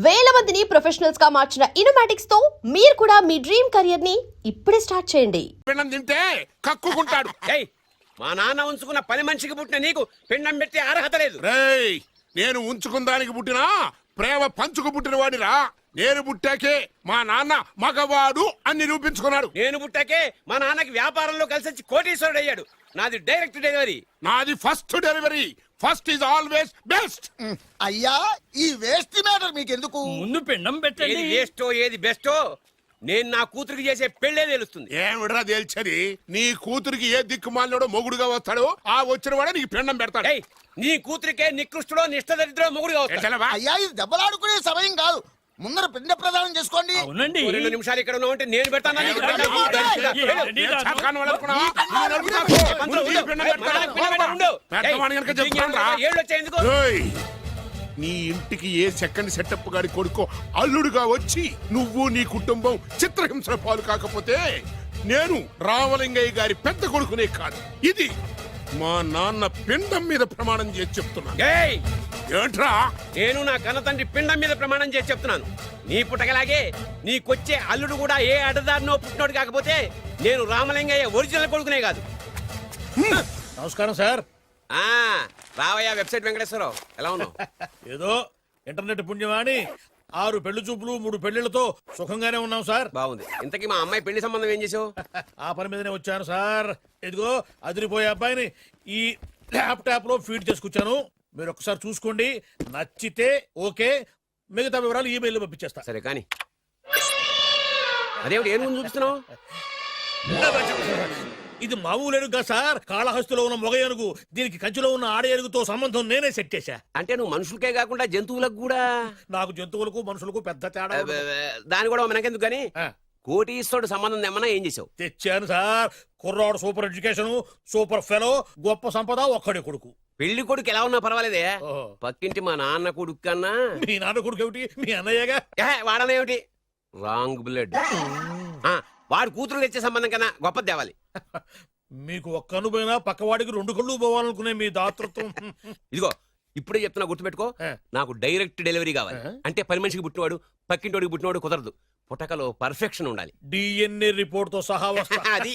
వేల మందిని ప్రొఫెషనల్స్ గా మార్చిన ఇనోమాటిక్స్ తో మీరు కూడా మీ డ్రీమ్ కెరియర్ ని ఇప్పుడే స్టార్ట్ చేయండి. పిండం తింటే కక్కుకుంటాడు. మా నాన్న ఉంచుకున్న పని మనిషికి పుట్టిన నీకు పిండం పెట్టే అర్హత లేదు. రేయ్, నేను ఉంచుకున్న దానికి పుట్టినా ప్రేమ పంచుకు పుట్టిన వాడిరా. నేను పుట్టాకే మా నాన్న మగవాడు అని నిరూపించుకున్నాడు. నేను పుట్టాకే మా నాన్నకి వ్యాపారంలో కలిసి వచ్చి కోటీశ్వరుడు అయ్యాడు. నాది డైరెక్ట్ డెలివరీ. నాది first delivery. First is always best. అయ్యా, ఈ వేస్ట్ మ్యాటర్ మీకెందుకు? ముందు పిండం ఏది పెట్టండి. వేస్టో ఏది బెస్టో నేను నా కూతురికి చేసే పెళ్ళే తెలుస్తుంది. ఏమిడ్రా తేల్చది? నీ కూతురికి ఏ దిక్కుమాలినోడో మొగుడుగా వస్తాడో ఆ వచ్చిన వాడే నీకు పిండం పెడతాడు. ఏయ్, నీ కూతురికే నికృష్టుడో నిష్టదరిద్రో మొగుడుగా వస్తాడు. ఎట్లవా? అయ్యా, ఇది దెబ్బలాడుకునే సమయం కాదు. ముందర పిండ ప్రదానం చేసుకోండి. అవునండి. 2 నిమిషాలు ఇక్కడ ఉన్నావు అంటే నేను పెడతాను. నీకు పిండం. ఏంటండి ఏ రాను? చాతకాని వాడు అనుకున్నావా? నువ్వు నడుపుతావు. ముందు ఈ పిండం పెడతాడు. పెద్దవాడిని కనుక చెప్తానురా. ఏళ్ళు వచ్చాయి ఎందుకు? ఏయ్, నీ ఇంటికి ఏ సెకండ్ సెటప్ గాడి కొడుకో అల్లుడుగా వచ్చి నువ్వు నీ కుటుంబం చిత్రహింసల పాలు కాకపోతే నేను రామలింగయ్య గారి పెద్ద కొడుకునే కాదు, ఇది మా నాన్న పిండం మీద ప్రమాణం చేసి చెప్తున్నాను. ఏయ్, ఏంట్రా? నేను నా కన్న తండ్రి పిండం మీద ప్రమాణం చేసి చెప్తున్నాను. నీ పుట్టకలాగే నీకొచ్చే అల్లుడు కూడా ఏ అడదారినో పుట్టినోడు కాకపోతే నేను రామలింగయ్య ఒరిజినల్ కొడుకునే కాదు. నమస్కారం సార్. ఆ రావయ్యా వెబ్సైట్ వెంకటేశ్వరరావు, ఎలా ఉన్నావు? ఏదో ఇంటర్నెట్ పుణ్యమాని 6 పెళ్లి చూపులు 3 పెళ్లిళ్లతో సుఖంగానే ఉన్నాం సార్. బాగుంది. ఇంతకీ మా అమ్మాయి పెళ్లి సంబంధం ఏం చేసావు? ఆ పని మీదనే వచ్చాను సార్. ఇదిగో అదిరిపోయే అబ్బాయిని ఈ ల్యాప్టాప్ లో ఫీడ్ చేసుకొచ్చాను. మీరు ఒకసారి చూసుకోండి, నచ్చితే ఓకే, మిగతా వివరాలు ఈమెయిల్ పంపించేస్తా. సరే కానీ అదేమిటి ఏం ముందు చూస్తున్నావు? ఇది మామూలు ఏనుగు సార్, కాళహస్తిలో ఉన్న మొగ ఏనుగు. దీనికి కంచిలో ఉన్న ఆడ ఏనుగుతో సంబంధం నేనే సెట్ చేశా. అంటే నువ్వు మనుషులకే కాకుండా జంతువులకు కూడా? నాకు జంతువులకు మనుషులకు పెద్ద తేడా ఉండదు. దాని కూడా మనకెందుకు కానీ ఆ, కోటీశ్వరుడు సంబంధం ఏమన్నా ఏం చేసావు? తెచ్చాను సార్. కుర్రాడు సూపర్ ఎడ్యుకేషన్, సూపర్ ఫెలో, గొప్ప సంపద, ఒక్కడే కొడుకు. పెళ్లి కొడుకు ఎలా ఉన్నా పర్వాలేదే, ఓహో. పక్కింటి మా నాన్న కొడుకు కన్నా మీ నాన్న కొడుకు ఏమిటి, మీ అన్నయ్యగా. వాడనేమిటి రాంగ్ బ్లడ్. వాడు కూతురు తెచ్చే సంబంధం కన్నా గొప్పది తేవాలి. మీకు ఒక్క అనుభవైనా పక్కవాడికి 2 కళ్ళు పోవాలనుకునే మీ దాతృత్వం. ఇదిగో ఇప్పుడే చెప్తున్నా, గుర్తుపెట్టుకో. ఆ. నాకు డైరెక్ట్ డెలివరీ కావాలి. అంటే పని మనిషికి పుట్టినవాడు పక్కింటోడికి పుట్టినవాడు కుదరదు. పుట్టకలో పర్ఫెక్షన్ ఉండాలి. డిఎన్ఏ రిపోర్ట్ తో సహా వస్తా. అది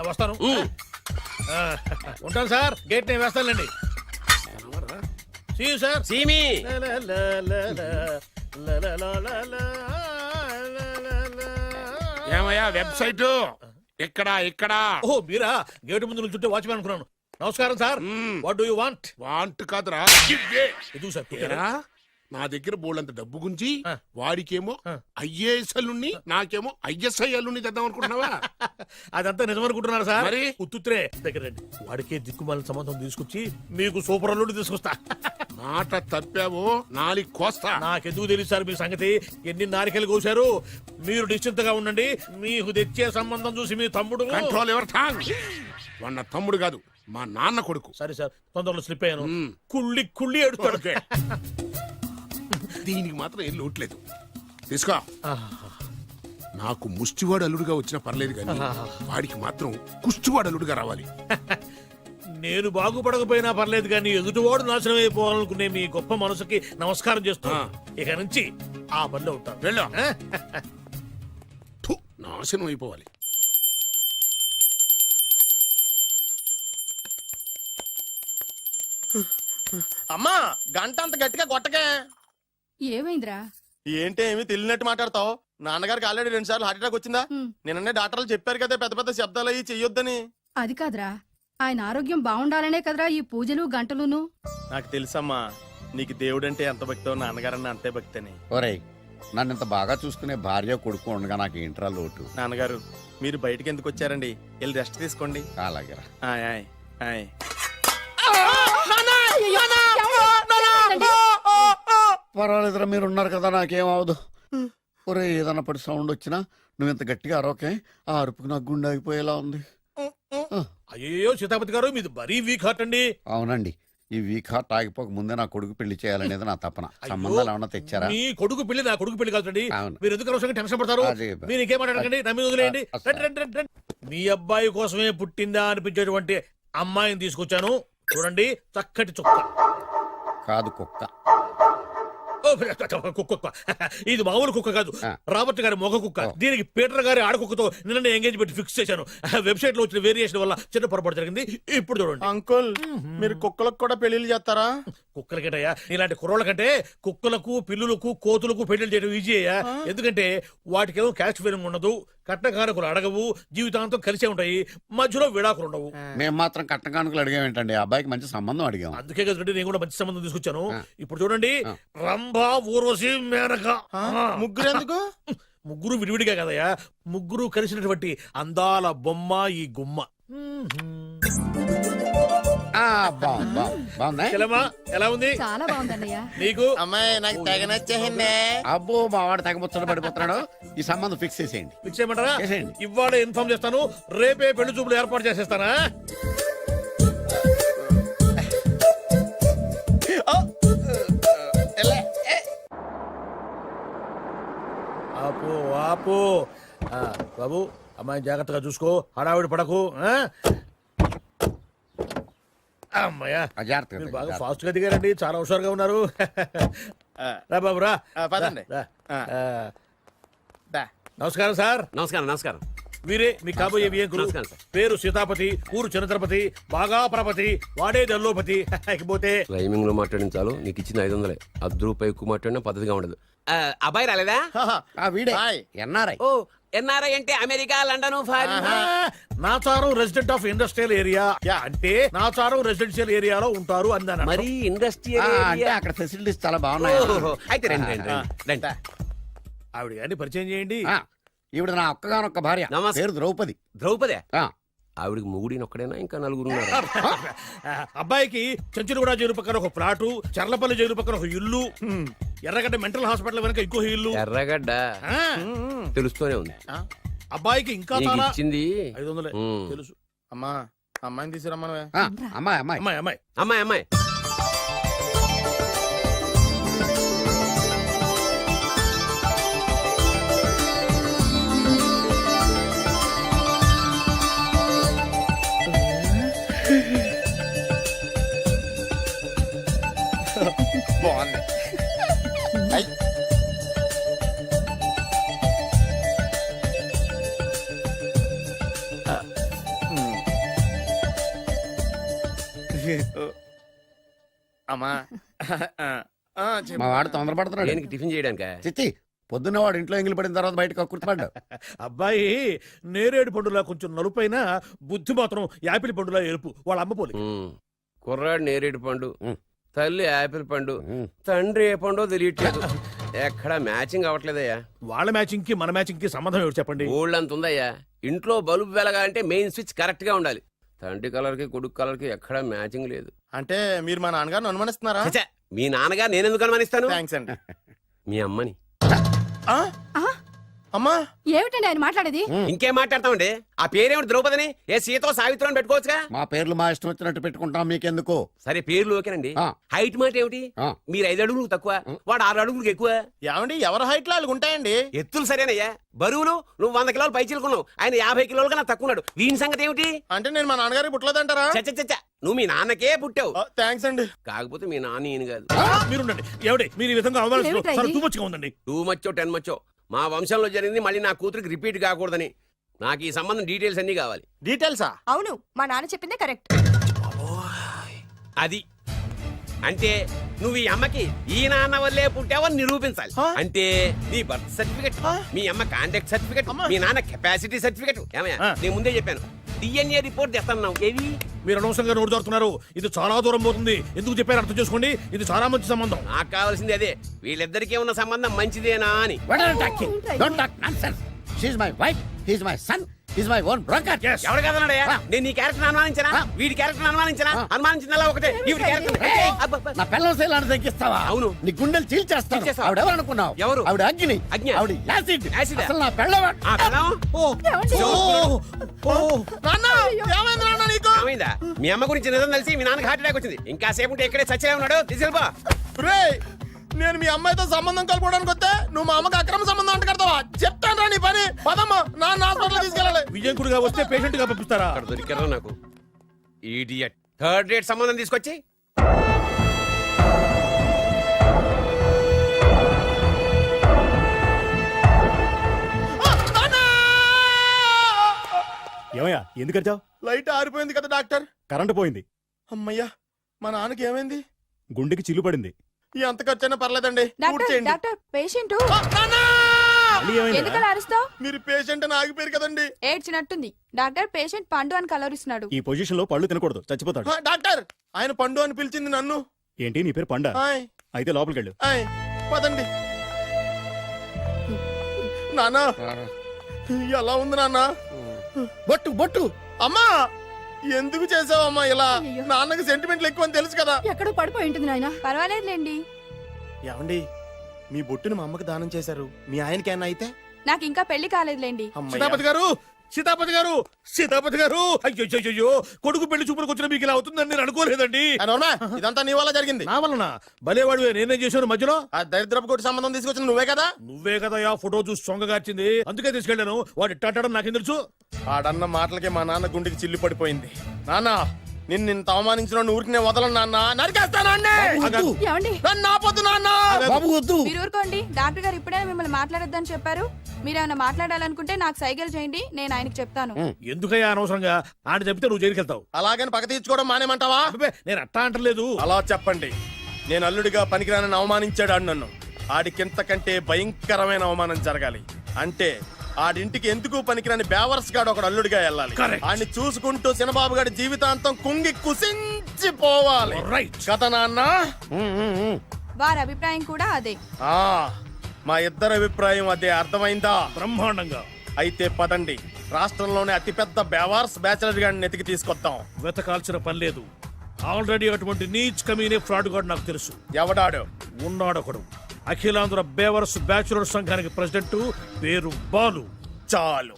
వస్తాను. ఉంటాను సార్, గేట్ నేను వేస్తానండి. See you, sir. సీమి ఏమయ్యా వెబ్సైట్ ఇక్కడ ఇక్కడ ఓ మీరా, గేటు ముందు నుంచుంటే వాచ్మెన్ అనుకున్నాను. నమస్కారం sir. What do you want? Want కాదురా, ఎదుగు సార్. ఏరా, నా దగ్గర బోళ్ళంత డబ్బు గుంచి ఆ. వాడికేమో ఐఏఎస్ అల్లుణ్ణి నాకేమో ఐఎస్ఐ అల్లుణ్ణి తెద్దాం అనుకుంటున్నావా? అదంతా నిజమనుకుంటున్నారు సార్. మరి? ఉత్తుత్రే దగ్గర రండి. వాడికే దిక్కుమాలిన సంబంధం తీసుకొచ్చి మీకు సూపర్ అల్లుడు తీసుకొస్తా. మాట తప్పావో నాలికి కోస్తా. నాకెందుకు తెలుసు సార్ మీ సంగతి. ఎన్ని నారికలు కోశారు. మీరు నిశ్చింతగా ఉండండి. మీకు తెచ్చే సంబంధం చూసి మీ తమ్ముడు. కంట్రోల్ ఎవర్ థాంగ్. వాడు నా తమ్ముడు కాదు, మా నాన్న కొడుకు. సరే సార్, తొందరలో స్లిప్ అయ్యాను. కుళ్ళి కుళ్ళి ఏడుస్తాడు. ఓకే. దీనికి మాత్రం ఏం లోట్లేదు. తీసుకో. నాకు ముష్టివాడు అల్లుడుగా వచ్చినా పర్లేదు కానీ వాడికి మాత్రం కుష్టివాడు అల్లుడుగా రావాలి. నేను బాగుపడకపోయినా పర్లేదు కానీ ఎదుటివాడు నాశనం అయిపోవాలనుకునే మీ గొప్ప మనసుకి నమస్కారం చేస్తా. ఇక నుంచి ఆ పనిలో ఉంటాను. వెళ్ళు. థు, నాశనం అయిపోవాలి. అమ్మా, గంట అంత గట్టిగా కొట్టకే. ఏమైందిరా? ఏంటి ఏమి తెలియనట్టు మాట్లాడతావు? నాన్నగారికి ఆల్రెడీ 2 సార్లు హార్ట్ అటాక్ వచ్చిందా? నిన్ననే డాక్టర్లు చెప్పారు కదా పెద్ద పెద్ద శబ్దాలు అయ్యి చెయ్యొద్దని. అది కాదురా, ఆయన ఆరోగ్యం బాగుండాలనే కదరా ఈ పూజలు గంటలును. నాకు తెలుసమ్మా, నీకు దేవుడంటే ఎంత భక్తో నాన్నగారన్న అంతే భక్తి అని. ఒరేయ్, నన్ను ఇంత బాగా చూసుకునే భార్య కొడుకు ఉండగా నాకు ఏంట్రా లోటు? నాన్నగారు, మీరు బయటికి ఎందుకు వచ్చారండి? వెళ్ళి రెస్ట్ తీసుకోండి. అలాగేరా. ఆయ్ ఆయ్ ఆయ్. పర్వాలేదురా, మీరు ఉన్నారు కదా, నాకేం అవదు. ఒరే, ఏదన్నా పడి సౌండ్ వచ్చినా నువ్వు ఇంత గట్టిగా అరవకే. ఆ అరుపుకు నాకు గుండె ఆగిపోయేలా ఉంది. అయ్యో సీతాపతి గారు, మీది మరీ వీక్ హార్ట్ అండి. అవునండి, ఈ వీక్ హార్ట్ ఆగిపోక ముందే నా కొడుకు పెళ్లి చేయాలనేది నా తపన. సంబంధాలు ఏమన్నా తెచ్చారా? మీ కొడుకు పెళ్లి నా కొడుకు పెళ్లి కాదండి. అవును. మీరు ఎందుకు అవసరంగా టెన్షన్ పడతారు? అదే. మీరు ఇంకేం మాట్లాడకండి, నా మీద వదిలేయండి. రండి, రండి, రండి, రండి. మీ అబ్బాయి కోసమే పుట్టిందా అనిపించేటువంటి అమ్మాయిని తీసుకొచ్చాను. చూడండి, చక్కటి చుక్క. కాదు కుక్క. ఓ, కుక్క. ఇది మామూలు కుక్క కాదు, రాబర్ట్ గారి మొగ కుక్క. దీనికి పీటర్ గారి ఆడకుక్కతో నిన్న ఎంగేజ్మెంట్ ఫిక్స్ చేశాను. వెబ్సైట్ లో వచ్చిన వేరియేషన్ వల్ల చిన్న పొరపాటు జరిగింది. ఇప్పుడు చూడండి. అంకుల్ మీరు కుక్కలకు కూడా పెళ్లిళ్ళు చేస్తారా? కుక్కలకేటయ్యా, ఇలాంటి కుర్రోళ్ళ కంటే కుక్కలకు, పిల్లులకు, కోతులకు పెళ్లి చేయడం ఈజీ అయ్యా. ఎందుకంటే వాటికేమో క్యాస్ట్ ఫీలింగ్ ఉండదు, కట్న కానుకలు అడగవు, జీవితాంతం కలిసే ఉంటాయి, మధ్యలో విడాకులు ఉండవు. మేము మాత్రం కట్న కానుకలు అడిగామేంటండి, అబ్బాయికి మంచి సంబంధం అడిగాం. అందుకే కదండి నేను కూడా మంచి సంబంధం తీసుకొచ్చాను. ఇప్పుడు చూడండి, రంభా, ఊర్వశి, మేనక. ముగ్గురు ఎందుకు? ముగ్గురు విడివిడిగా కదయ్యా, ముగ్గురు కలిసినటువంటి అందాల బొమ్మ ఈ గుమ్మ. బాగుందా? చెల్లెమ్మా, ఎలా ఉంది? చాలా బాగుందన్నయ్య. నీకు? అమ్మాయి నాకు తెగ నచ్చేసిందే. అబ్బో మా వాడు తగ్గబుచ్చట పడిపోతున్నాడు. ఈ సంబంధం ఫిక్స్ చేసేయండి. ఫిక్స్ చేయమంటారా? చేసేయండి. ఇవాళ ఇన్ఫార్మ్ చేస్తాను, రేపే పెళ్లి చూపులు ఏర్పాటు చేసేస్తానా? ఆపు ఆపు. బాబు, అమ్మాయి జాగ్రత్తగా చూసుకో, హడావిడి పడకు. అమ్మాయ్యా, జాగ్రత్తగా మీరు బాగా ఫాస్ట్ గా దిగారండి, చాలా హుషారుగా ఉన్నారు. రా బాబు రా. పదండి. రా. నమస్కారం సార్. నమస్కారం నమస్కారం. వీరే మీ కాబోయే వియంకులు. నమస్కారం సార్. పేరు సీతాపతి, ఊరు చంద్రపతి, బాగా ప్రపతి, వాడే దల్లోపతి. ఇకపోతే రైమింగ్ లో మాట్లాడించాలు, నీకు ఇచ్చిన 500. ₹10 ఎక్కువ మాట్లాడినా పద్ధతిగా ఉండదు. అబ్బాయి రాలేదా? వీడే హాయ్. ఎన్ఆర్ఐ. ఓ, ఎన్ఆర్ఐ అంటే America, London, foreign. Nacharam resident of industrial area. అంటే నాచారం రెసిడెన్షియల్ ఏరియాలో ఉంటారు అందాను. మరి ఇండస్ట్రియల్ అంటే అక్కడ ఫెసిలిటీస్ చాలా బాగున్నాయి. అయితే రండి రండి రండి. ఆవిడ గారిని పరిచయం చేయండి. ఈవిడ నా ఒక్కగానొక్క భార్య, నమస్తే. పేరు ద్రౌపది. ద్రౌపదే? ఆ, ఆవిడికి మొగుడిని ఒక్కడేనా, ఇంకా నలుగురు? అబ్బాయికి చెంచులగూడ జైలు పక్కన ఒక ప్లాటు, చర్లపల్లి జైలు పక్కన ఒక ఇల్లు, ఎర్రగడ్డ మెంటల్ హాస్పిటల్ వెనక ఇంకో ఇల్లు. ఎర్రగడ్డ ఆ, తెలుస్తూనే ఉంది. అబ్బాయికి ఇంకా నీకు చాలా ఇచ్చింది 500 ఉమ్. తెలుసు. అమ్మా అమ్మాయిని తీసుకురమ్మనవే. అమ్మాయి అమ్మాయి అమ్మాయి అమ్మాయి అమ్మాయి అమ్మాయి. బాగుంది. అమ్మా మా వాడు తొందరపడుతున్నాడు. దేనికి టిఫిన్ చేయడానిక? చిచ్చి, పొద్దున్న వాడు ఇంట్లో ఎంగిలి పడిన తర్వాత బయటకు కుర్తుపడ్డాడు. అబ్బాయి నేరేడు పండులా కొంచెం నలుపైన, బుద్ధి మాత్రం యాపిల్ పండులా ఎరుపు. వాళ్ళ అమ్మ పోలి. కుర్రాడు నేరేడు పండు, ఉమ్. తల్లి యాపిల్ పండు, తండ్రి ఏ పండో తెలియట్లేదు. ఎక్కడ మ్యాచింగ్ అవ్వట్లేదయ్యా. వాళ్ళ మ్యాచింగ్ కి మన మ్యాచింగ్ కి సంబంధం ఏమిటి చెప్పండి? ఊళ్ళంత ఉందయ్యా. ఇంట్లో బల్బు వెలగాలంటే మెయిన్ స్విచ్ కరెక్ట్ గా ఉండాలి. తండ్రి కలర్ కి కొడుకు కలర్ కి ఎక్కడ మ్యాచింగ్ లేదు. అంటే మీరు మా నాన్నగారిని అనుమానిస్తున్నారా? ఛ, మీ నాన్నగారు నేనెందుకు అనుమానిస్తాను? థ్యాంక్స్ అండి. మీ అమ్మని. ఆ? అమ్మా ఏమిటండి ఆయన మాట్లాడేది? ఇంకేం మాట్లాడతామండి? ఆ పేరేమిటి ద్రౌపదిని? ఏ సీతో సావిత్రం అని పెట్టుకోవచ్చుగా. మా పేర్లు మా ఇష్టం వచ్చినట్టు పెట్టుకుంటాం, మీకెందుకు? సరే, పేర్లు ఓకేనండి. ఆ. హైట్ మాట ఏమిటి? ఆ. మీరు 5 అడుగులు తక్కువ, వాడు 6 అడుగులకు ఎక్కువ. ఏమండి ఎవరి హైట్ లో వాళ్ళకి ఉంటాయండి. ఎత్తులు సరేనయ్యా. బరువులు నువ్వు 100 కిలోలు పై చిలుకున్నావు, ఆయన 50 కిలోలు కన్నా తక్కువ ఉన్నాడు. వీని సంగతి ఏమిటి? అంటే నేను మా నాన్నగారికి పుట్టలేదంటారా? చచ్చ, నువ్వు మీ నాన్నకే పుట్టావు. థ్యాంక్స్ అండి. కాకపోతే మీ నాన్న ఈయన కాదు. మీరుండండి. ఏమిటి మీరు ఈ విధంగా అవమానిస్తున్నారు? ఏమిటా చాలా ఇది? too much గా ఉందండి. 2 మచ్చో 10 మచ్చో మా వంశంలో జరిగింది మళ్ళీ నా కూతురికి రిపీట్ కాకూడదని నాకు ఈ సంబంధం డీటెయిల్స్ అన్ని కావాలి. డీటెయిల్సా? అవును, మా నాన్న చెప్పిందే కరెక్ట్. అది అంటే నువ్వు ఈ అమ్మకి ఈ నాన్న వల్లే పుట్టావని నిరూపించాలి. అంటే నీ బర్త్ సర్టిఫికెట్, మీ అమ్మ కాంటాక్ట్ సర్టిఫికెట్, మీ నాన్న కెపాసిటీ సర్టిఫికెట్. ఏమయ్యా, నేను ముందే చెప్పాను DNA రిపోర్ట్ తెస్తాను. ఏవి? మీరు అనవసరంగా నోరు జారుతున్నారు. ఇది చాలా దూరం పోతుంది. ఎందుకు చెప్పారు అర్థం చేసుకోండి. ఇది చాలా మంచి సంబంధం. నాకు కావాల్సింది అదే, వీళ్ళిద్దరికీ ఉన్న సంబంధం మంచిదేనా అని. What are you talking? Don't talk nonsense. She's my wife, he's my son, he's my own broker. Yes. ఎవరు కదన్నాడయ్యా? నేను నీ క్యారెక్టర్ అనుమానించనా? వీడి క్యారెక్టర్ అనుమానించనా? అనుమానించిందల్లా ఒకటే. వీడి క్యారెక్టర్ నా పిల్లల శైలాన్ని తగ్గిస్తావా? అవును. నీ గుండెలు చీల్చేస్తాను. చీల్చేస్తావా? ఆవిడ ఎవరు అనుకున్నావు? ఎవరు? ఆవిడ అగ్ని. అగ్ని? ఆవిడ యాసిడ్. యాసిడా? అసలు నా పిల్లవాడు. ఆ పిల్లం? నాన్న ఏమైంది నాన్న నీకు? ఏమైందా? మీ అమ్మ గురించి నిజం తెలిసి మీ నాన్నకి హార్ట్ అటాక్ వచ్చింది. ఇంకా సేపు ఉంటే ఇక్కడే చచ్చే ఉన్నాడు. తీసుకెళ్ళిపో. రేయ్, నేను మీ అమ్మాయితో సంబంధం కలుపుకోవడానికి వస్తే నువ్వు మా అమ్మకి అక్రమ సంబంధం అంట కడతావా? చెప్తాను రా నీ పని. పదమ్మా, నాన్న హాస్పిటల్ తీసుకెళ్ళాలి. విజయంకుడిగా వస్తే పేషెంట్ గా పంపిస్తారా? అక్కడ దొరికారా నాకు? ఈడియట్. 3rd రేట్ సంబంధం తీసుకొచ్చి ఏమయ్యా ఎందుకు వచ్చావు? లైట్ ఆరిపోయింది కదా డాక్టర్. కరెంటు పోయింది. అమ్మయ్యా, మా నాన్నకి ఏమైంది? గుండెకి చిల్లు పడింది. ఎంత ఖర్చైనా పర్లేదండి, పూర్తి చేయండి. డాక్టర్ పేషెంట్ ఆ, నాన్నా! మళ్ళీ ఏమైందిరా? ఎందుకలా అరుస్తావు? మీరు పేషెంట్ అని ఆగిపోయారు కదండి. ఏడ్చినట్టుంది. డాక్టర్ పేషెంట్ పండు అని కలవరిస్తున్నాడు. ఈ పొజిషన్ లో పళ్ళు తినకూడదు, చచ్చిపోతాడు. ఆ, డాక్టర్ ఆయన పండు అని పిలిచింది నన్ను. ఏంటి నీ పేరు పండ? ఆయ్, అయితే లోపలికి వెళ్ళు. ఆయ్, పదండి. నాన్నా ఎలా ఉంది నాన్నా? బొట్టు బొట్టు అమ్మా ఎందుకు చేసావమ్మా ఇలా? అయ్యయ్యో. నాన్నకి సెంటిమెంట్లు ఎక్కువ అని తెలుసు కదా. ఎక్కడో పడిపోయి ఉంటుంది నాయన. పర్వాలేదులేండి. ఏమండి, మీ బొట్టుని మా అమ్మకి దానం చేశారు, మీ ఆయనకేనా అయితే? నాకు ఇంకా పెళ్లి కాలేదులేండి. సీతాపతి గారు, సీతాపతి గారు, సీతాపతి గారు, అయ్యో కొడుకు పెళ్లి చూపులకు వచ్చిన మీకు ఇలా అవుతుందని నేను అనుకోలేదండి. ఇదంతా నీ వల్ల జరిగింది. నా వలన భలేవాడు నేనేం చేశాను మధ్యలో? ఆ దరిద్రపు కొట్టి సంబంధం తీసుకొచ్చిన నువ్వే కదా. నువ్వే కదా ఫోటో చూసి సొంగగార్చింది, అందుకే తీసుకెళ్ళాను. వాడు ఇట్టాడడం నాకేం తెలుసు? ఆడన్న మాటలకే మా నాన్న గుండెకి చిల్లు పడిపోయింది. నాన్న నిన్ను అవమానించిన ఊరికి వదలను నాన్న, నరికేస్తానండి. ఏమండి? నన్ను ఆపొద్దు నాన్న. బాబు వద్దు. మీరు ఊరుకోండి. డాక్టర్ గారు ఇప్పుడే మిమ్మల్ని మాట్లాడొద్దని చెప్పారు. మీరేమైనా మాట్లాడాలనుకుంటే నాకు సైగలు చేయండి, నేను ఆయనకి చెప్తాను. ఎందుకయ్యా అనవసరంగా ఆయన చెప్తే నువ్వు జైలుకి వెళ్తావు. అలాగని పక్క తీర్చుకోవడం మానేమంటావా? అబ్బే, నేను అట్టా అంటలేదు. అలా చెప్పండి. నేను అల్లుడిగా పనికిరానని అవమానించాడు ఆడు నన్ను. ఆడికింతకంటే భయంకరమైన అవమానం జరగాలి. అంటే ఆడింటికి ఎందుకు పనికిరాని బేవర్స్ గాడు ఒకడు అల్లుడిగా వెళ్ళాలి. Correct. ఆడిని చూసుకుంటూ చిన్నబాబు గారి జీవితాంతం కుంగి కుసించిపోవాలి. Right. కదా నాన్న? వారి అభిప్రాయం కూడా అదే. ఆ, మా ఇద్దరి అభిప్రాయం అదే. అర్థమైందా? బ్రహ్మాండంగా. అయితే పదండి, రాష్ట్రంలోనే అతిపెద్ద బేవార్స్ బ్యాచిలర్ గాడిని ఎతికి తీసుకొద్దాం. వెతకాల్సిన పని లేదు. ఆల్రెడీ అటువంటి నీచ్ కమీనే ఫ్రాడ్ గాడు నాకు తెలుసు. ఎవడాడు? ఉన్నాడొకడు. అఖిలాంధ్ర బేవర్స్ బ్యాచులర్ సంఘానికి ప్రెసిడెంట్, పేరు బాలు. చాలు.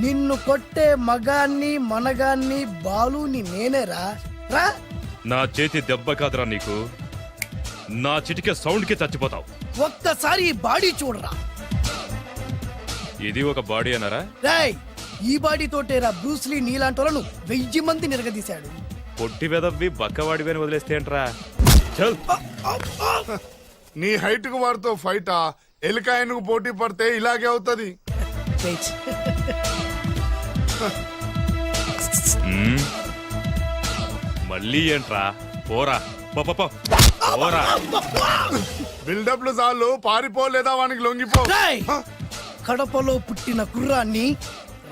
నిన్ను కొట్టే మగాన్ని మనగాన్ని బాలుని నేనేరా. రా. నా చేతి దెబ్బ కాదురా నీకు, నా చిటికే సౌండ్ కి చచ్చిపోతావు. ఒక్కసారి ఈ బాడీ చూడరా. ఇది ఒక బాడీ అన్నారా? రాయ్, ఈ బాడీ తోటేరా బ్రూస్లీ నీలాంటోలను 1000 మంది నిరగదీశాడు. పొట్టి వెదవ్వి బక్కవాడివి అని వదిలేస్తే ఏంట్రా? చల్. నీ హైట్ కు వాడితో ఫైటా? ఎలికాయనకు పోటీ పడితే ఇలాగే అవుతది. మ్మ్. మళ్ళీ ఏంట్రా? పోరా, పో, పో, పో. పోరా. బిల్డప్లు చాలు, పారిపోలేదా వానికి లొంగిపో. రాయ్, కడపలో పుట్టిన కుర్రాన్ని,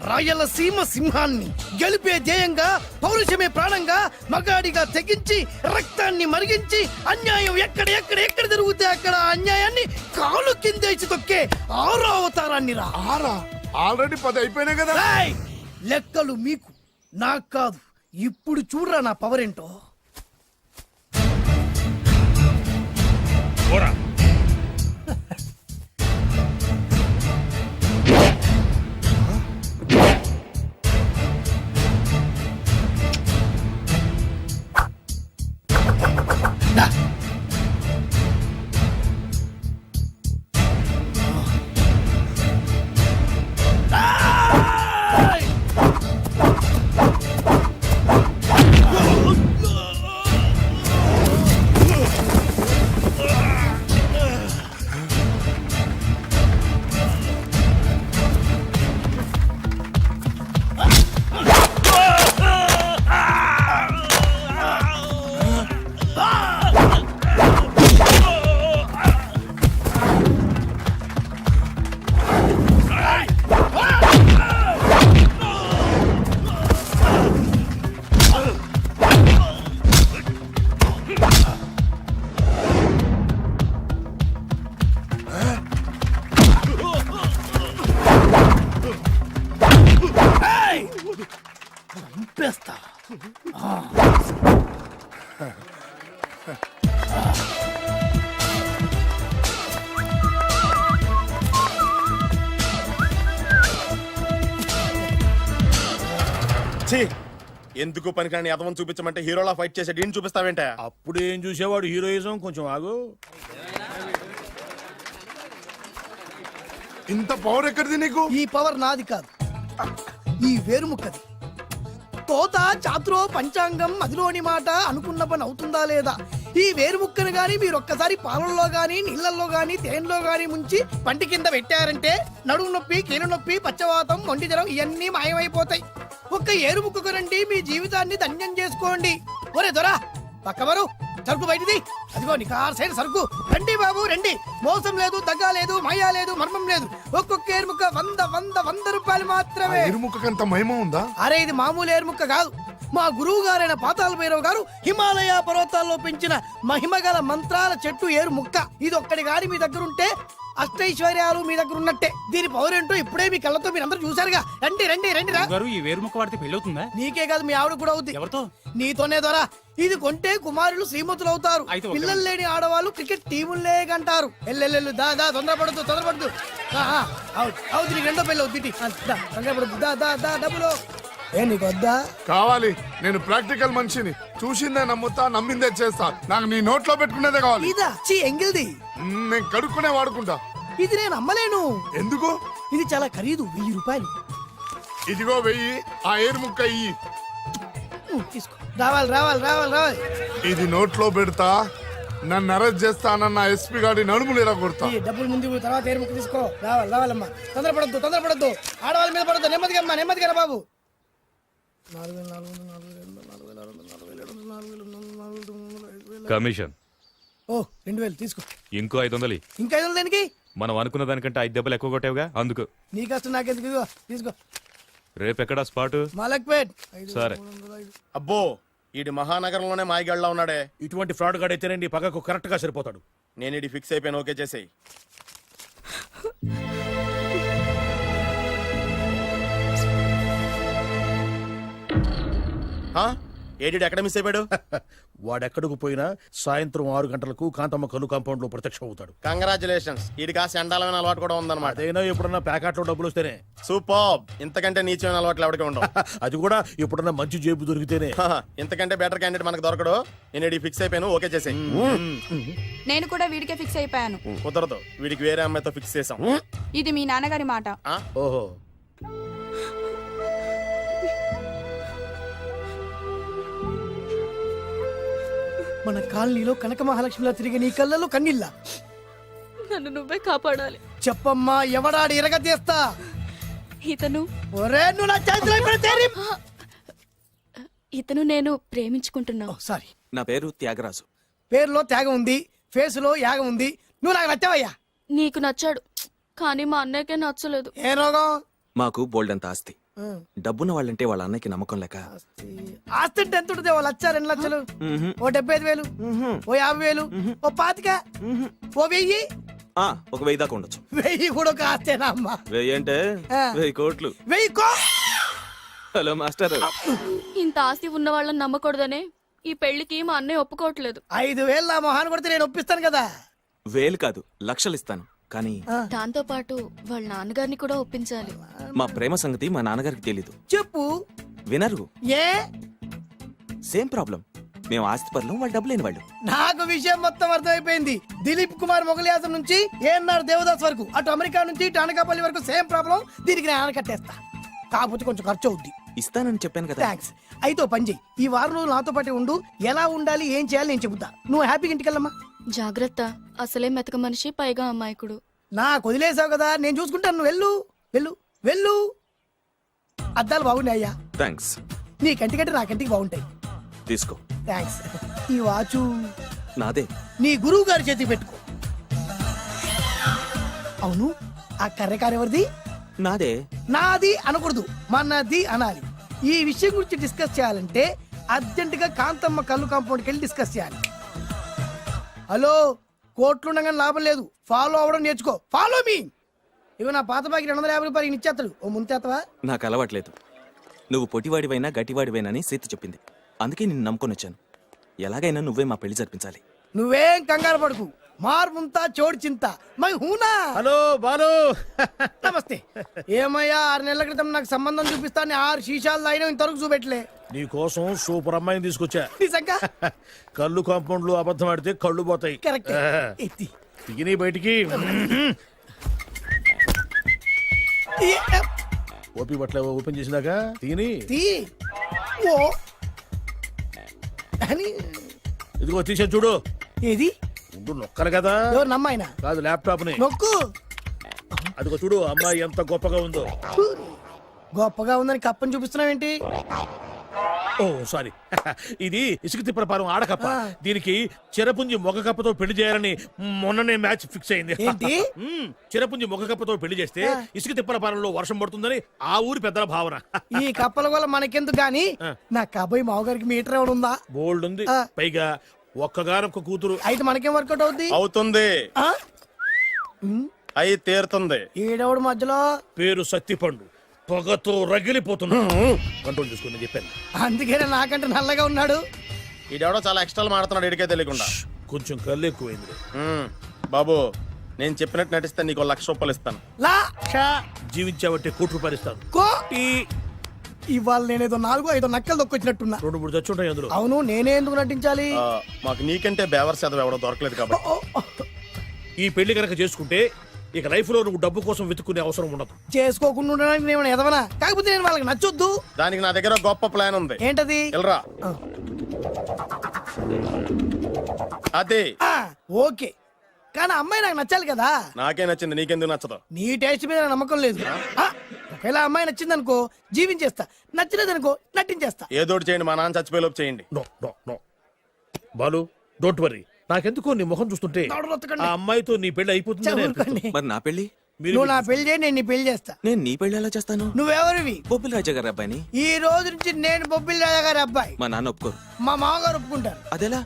రాయలసీమ సింహాన్ని గెలిపే ధ్యేయంగా, పౌరుషమే ప్రాణంగా, మగాడిగా తెగించి రక్తాన్ని మరిగించి అన్యాయం ఎక్కడ జరుగుతే అక్కడ అన్యాయాన్ని కాలు కిందేసి తొక్కే 6వ అవతారాన్ని రా. ఆల్రెడీ 10 అయిపోయినాయి కదా. రాయ్, లెక్కలు మీకు, నాకు కాదు. ఇప్పుడు చూడరా నా పవర్ ఏంటో. పోరా. చంపేస్తా. ఎందుకు పనికిరాని అదవం చూపించమంటే హీరోలా ఫైట్ చేసే డీన్ చూపిస్తావేంట? అప్పుడు ఏం చూసేవాడు హీరోయిజం. కొంచెం ఆగు. ఇంత పవర్ ఎక్కడిది నీకు? ఈ పవర్ నాది కాదు, ఈ వేరుముక్కది. తోత చాతురో పంచాంగం అదిలోని మాట అనుకున్న పని అవుతుందా లేదా, ఈ వేరు ముక్కను గాని మీరు ఒక్కసారి పాలల్లో గాని నీళ్ళల్లో గాని తేనెలో గాని ముంచి పంటి కింద పెట్టారంటే నడుము నొప్పి కీలు నొప్పి పచ్చవాతం మొండి జ్వరం ఇవన్నీ మాయమైపోతాయి. ఒక్క ఏరు ముక్కకు రండి, మీ జీవితాన్ని ధన్యం చేసుకోండి. ఒరే దొరా పక్కవరు సరుకు బయటిది, అదిగో నికార్సైన సరుకు. రండి బాబు రండి, మోసం లేదు, దగ్గ లేదు, మాయా లేదు, మర్మం లేదు. ఒక్కొక్క ఏరుముక్క 100 రూపాయలు మాత్రమే. ఇరుముఖకంత మహిమ ఉందా? అరే ఇది మామూలు ఏరుముక్క కాదు, మా గురువు గారైన పాతాల భైరవ్ గారు హిమాలయ పర్వతాల్లో పెంచిన మహిమగల మంత్రాల చెట్టు ఏరు ముక్క. ఇది ఒక్కడి గాని మీ దగ్గర ఉంటే అష్టైశ్వర్యాలు మీ దగ్గర ఉన్నట్టే. దీని పవర్ ఏంటో ఇప్పుడే మీ కళ్ళతో మీరు అందరూ చూసారుగా. రండి రండి రండి రా. ఈ వేరు ముక్క వాడితే పెళ్లి అవుతుందా? నీకే కాదు మీ ఆవిడ కూడా అవుద్ది. ఎవరితో? నీతోనే ద్వారా. ఇది కొంటే కుమారులు శ్రీమంతులు అవుతారు. పిల్లలు లేని ఆడవాళ్ళు క్రికెట్ టీములే కంటారు. ఎల్లెల్లెల్లు దా దా తొందరపడద్దు. అవుతుంది నీకు రెండో పెళ్ళి అవుతుంది. తొందరపడద్దు దా దా దా డబ్బులు. ఏ నీకు వద్దా? కావాలి. నేను ప్రాక్టికల్ మనిషిని. చూసిందే నమ్ముతా, నమ్మిందే చేస్తా. నాకు నీ నోట్లో పెట్టుకునేదే కావాలి. ఇదా చీ ఎంగిల్ది. నేను కడుక్కునే వాడుకుంటా. ఇది నేను అమ్మలేను. ఎందుకు? ఇది చాలా ఖరీదు, 1000 రూపాయలు. ఇదిగో 1000. ఆ ఏరు ముక్క ఇయ్యి. తీసుకో. రావాలి. ఇది నోట్లో పెడతా, నన్ను అరెస్ట్ చేస్తానన్న ఎస్పీ గారి నడుములు ఇలా కొడతా. ఈ డబ్బులు ముందు తర్వాత ఏరు ముక్క తీసుకో. రావాలమ్మా. తొందరపడద్దు. ఆడవాళ్ళ మీద పడద్దు. నెమ్మదిగా రా బాబు. 4,000 కమిషన్. ఓ 2000 తీసుకో. ఇంకో 500. ఇంకా 500 దేనికి? మనం అనుకున్న దానికంటే 5 దెబ్బలు ఎక్కువ కొట్టావుగా, అందుకు. నీ కష్టం నాకెందుకు? ఇదిగో తీసుకో. రేపెక్కడా స్పాట్? మలక్పేట్. సరే. అబ్బో ఈడి మహానగరంలోనే మాయగాళ్ళ ఉన్నాడే. ఇటువంటి ఫ్రాడ్ గాడైతేనే నీ పక్కకు కరెక్ట్ గా సరిపోతాడు. నేను ఇది ఫిక్స్ అయిపోయాను. ఓకే చేసేయి. ఏడి ఎక్కడ మిస్ అయిపోయాడు? వాడెక్కడికి పోయినా సాయంత్రం 6 గంటలకు కాంతమ్మ కలు కాంపౌండ్ లో ప్రత్యక్షం అవుతాడు. కంగ్రాచులేషన్స్. ఈడి కాస్త ఎండాలమైన అలవాటు కూడా ఉందన్నమాట. అదైనా ఎప్పుడన్నా ప్యాకెట్లో డబ్బులు వస్తేనే. సూపర్. ఇంతకంటే నీచమైన అలవాట్లు ఎవరికి ఉండవు. అది కూడా ఎప్పుడన్నా మంచి జేబు దొరికితేనే. ఇంతకంటే బెటర్ క్యాండిడేట్ మనకు దొరకడు. నేను ఇది ఫిక్స్ అయిపోయాను. ఓకే చేసేయి. నేను కూడా వీడికే ఫిక్స్ అయిపోయాను. కుదరదు, వీడికి వేరే అమ్మాయితో ఫిక్స్ చేసాం. ఇది మీ నాన్నగారి మాట. ఓహో. మన కాలనీలో కనక మహాలక్ష్మిలా తిరిగి నీ కళ్ళలో కన్నీళ్ళ. నన్ను నువ్వే కాపాడాలి. చెప్పమ్మా, ఎవడాడి ఎరగతీస్తా. ఇతను ఒరే నువ్వు నా చేతిలో పెడితే ఇతను నేను ప్రేమించుకుంటున్నావు. సారీ. నా పేరు త్యాగరాజు. పేరులో త్యాగం ఉంది, ఫేసులో యాగం ఉంది. నువ్వు నాకు నచ్చావయ్యా. నీకు నచ్చాడు, కానీ మా అన్నయ్యకే నచ్చలేదు. ఏ రోగం? మాకు బోల్డంత ఆస్తి. డబ్బున్న వాళ్ళంటే వాళ్ళ అన్నకి నమ్మకం లేక. ఆస్తి అంటే ఎంత ఉంటుంది? 1,00,000 2 లక్షలు, ఓ 75,000, ఓ 50,000, ఓ 25,000, ఓ 1000. ఒక 1000 దాకా ఉండొచ్చు. 1000 కూడా ఒక ఆస్తేనా అమ్మా? 1000 అంటే 1000 కోట్లు. 1000 హలో మాస్టర్. ఇంత ఆస్తి ఉన్న వాళ్ళని నమ్మకూడదనే ఈ పెళ్లికి మా అన్నయ్య ఒప్పుకోవట్లేదు. 5,000 నా మొహాన్ని కొడితే నేను ఒప్పిస్తాను కదా. 1000 కాదు, లక్షలు ఇస్తాను. కానీ దాంతో పాటు వాళ్ళ నాన్నగారిని కూడా ఒప్పించాలి. మా ప్రేమ సంగతి మా నాన్నగారికి తెలీదు. చెప్పు. వినరు. ఏ? Same problem. మేము ఆస్తి పరులం, వాళ్ళు డబ్బు లేని వాళ్ళు. నాకు విషయం మొత్తం అర్థమైపోయింది. దిలీప్ కుమార్ మొగలియాసం నుంచి ఏఎన్ఆర్ దేవదాస్ వరకు, అటు అమెరికా నుంచి ఇటు అనకాపల్లి వరకు సేమ్ ప్రాబ్లం. దీనికి నేను ఆనకట్టేస్తా. కాకపోతే కొంచెం ఖర్చు అవుద్ది. ఇస్తానని చెప్పాను కదా. థ్యాంక్స్. అయితే ఓ పని చెయ్యి, ఈ వారం రోజులు నాతో పాటు ఉండు. ఎలా ఉండాలి, ఏం చేయాలి నేను చెబుతా. నువ్వు హ్యాపీగా ఇంటికెళ్ళమ్మా. జాగ్రత్త, అసలే మెతక మనిషి, పైగా అమాయకుడు. నాకు వదిలేసావు కదా, నేను చూసుకుంటాను. నువ్వు వెళ్ళు వెళ్ళు వెళ్ళు. అద్దాలు బాగున్నాయ్యా. థ్యాంక్స్. నీ కంటికంటే నా కంటికి బాగుంటాయి. తీసుకో. థ్యాంక్స్. ఈ వాచు నాదే. నీ గురువు గారి చేతికి పెట్టుకో. అవును, ఆ కర్రెకారు ఎవరిది? నాదే. నాది అనకూడదు, మనది అనాలి. ఈ విషయం గురించి డిస్కస్ చేయాలంటే అర్జెంటుగా కాంతమ్మ కళ్ళు కాంపౌండ్కి వెళ్ళి డిస్కస్ చేయాలి. హలో, కోట్లు ఉండగానే లాభం లేదు. ఫాలో అవ్వడం నేర్చుకో. Follow me. ఇవి నా పాత బాకి 250 రూపాయలు ఇచ్చేస్తాడు. ఓ ముంతేతవా? నాకు అలవాట్లేదు. నువ్వు పొటివాడివైనా గట్టివాడివైనా అని సీత చెప్పింది. అందుకే నిన్ను నమ్ముకొని వచ్చాను. ఎలాగైనా నువ్వే మా పెళ్లి జరిపించాలి. నువ్వేం కంగారు పడుకు. మార్ ముంతా చోడు చింత మై హూనా. హలో బాలు. నమస్తే. ఏమయ్యా, 6 నెలల క్రితం నాకు సంబంధం చూపిస్తాను 6 శీషాలు తాగినా ఇంతవరకు చూపెట్టలే. నీ కోసం సూపర్ అమ్మాయిని తీసుకొచ్చా. నిజంగా? కళ్ళు కాంపౌండ్ లో అబద్ధం ఆడితే కళ్ళు పోతాయి. కరెక్ట్. తిగిని బయటికి. ఓపి బట్ల ఓపెన్ చేసినాక తిని. ఓ అని ఇదిగో తీసే చూడు. ఏది ముందు నొక్కరు కదా. ఎవరు నమ్మాయినా కాదు, ల్యాప్టాప్ ని. నొక్కు. అదిగో చూడు, అమ్మాయి ఎంత గొప్పగా ఉందో. గొప్పగా ఉందని కప్పని చూపిస్తున్నావేంటి? ఓ సారీ, ఇది ఇసుక తిప్పల పారం ఆడకప్ప. దీనికి చిరపుంజి మొగ కప్పతో పెళ్లి చేయాలని మొన్ననే మ్యాచ్ ఫిక్స్ అయింది. ఏంటి? చిరపుంజి మొగ కప్పతో పెళ్లి చేస్తే ఇసుక తిప్పల పారంలో వర్షం పడుతుందని ఆ ఊరి పెద్దల భావన. ఈ కప్పల వల్ల మనకెందుకు గాని నా కాబోయే మావగారికి మీటర్ ఎవరు ఉందా? బోల్డ్ ఉంది. పైగా ఒక్కగానొక్క కూతురు. అయితే మనకేం వర్కౌట్ అవుద్ది? అవుతుంది, ఆ? అయి తీరుతుంది. ఈడవడు మధ్యలో పేరు సత్తిపండు, పొగతో రగిలిపోతున్నా. కంట్రోల్ చూసుకుని చెప్పాను. అందుకేనే నాకంటే నల్లగా ఉన్నాడు. ఈడెవడో చాలా ఎక్స్ట్రాలు మాడుతున్నాడు, ఇడికే తెలియకుండా. కొంచెం కళ్ళు ఎక్కువైంది. బాబు, నేను చెప్పినట్టు నటిస్తే నీకు 1,00,000 రూపాయలు ఇస్తాను. జీవించావంటే ₹1,00,000 ఇస్తాను. ఇవాళ నేనేదో 4-5 నక్కలు దొక్కొచ్చినట్టున్నా. 2-3 చచ్చుంటాయి అందులో. అవును, నేనే ఎందుకు నటించాలి? మాకు నీకంటే బేవర్ చదవ ఎవడో దొరకలేదు కాబట్టి. ఈ పెళ్లి కనుక చేసుకుంటే ఇక లైఫ్ లో నువ్వు డబ్బు కోసం వెతుక్కునే అవసరం ఉండదు. చేసుకోకుండా ఉండడానికి నేను ఎదవనా? కాకపోతే నేను వాళ్ళకి నచ్చొద్దు. దానికి నా దగ్గర గొప్ప ప్లాన్ ఉంది. ఏంటది? వెళ్ళరా. అదే. ఓకే, కానీ అమ్మాయి నాకు నచ్చాలి కదా. నాకే నచ్చింది, నీకెందుకు నచ్చదు? నీ టేస్ట్ మీద నాకు నమ్మకం లేదు. ఒకవేళ అమ్మాయి నచ్చింది అనుకో జీవించేస్తా, నచ్చలేదనుకో నటించేస్తా. ఏదోటి చేయండి, మా నాన్న చచ్చిపోయేలోపు చేయండి. No no no Balu, don't worry. నాకెందుకో నీ ముఖం చూస్తుంటే ఆ అమ్మాయితో నీ పెళ్లి అయిపోతుంది. మరి నా పెళ్లి? నువ్వు నా పెళ్లి చేయి, నేను నీ పెళ్లి చేస్తా. నేను నీ పెళ్లి ఎలా చేస్తాను? నువ్వెవరివి? బొబ్బిలి రాజా గారి అబ్బాయిని. ఈ రోజు నుంచి నేను బొబ్బిలి రాజా గారి అబ్బాయి. మా నాన్న ఒప్పుకోరు. మా మామగారు ఒప్పుకుంటారు. అదెలా?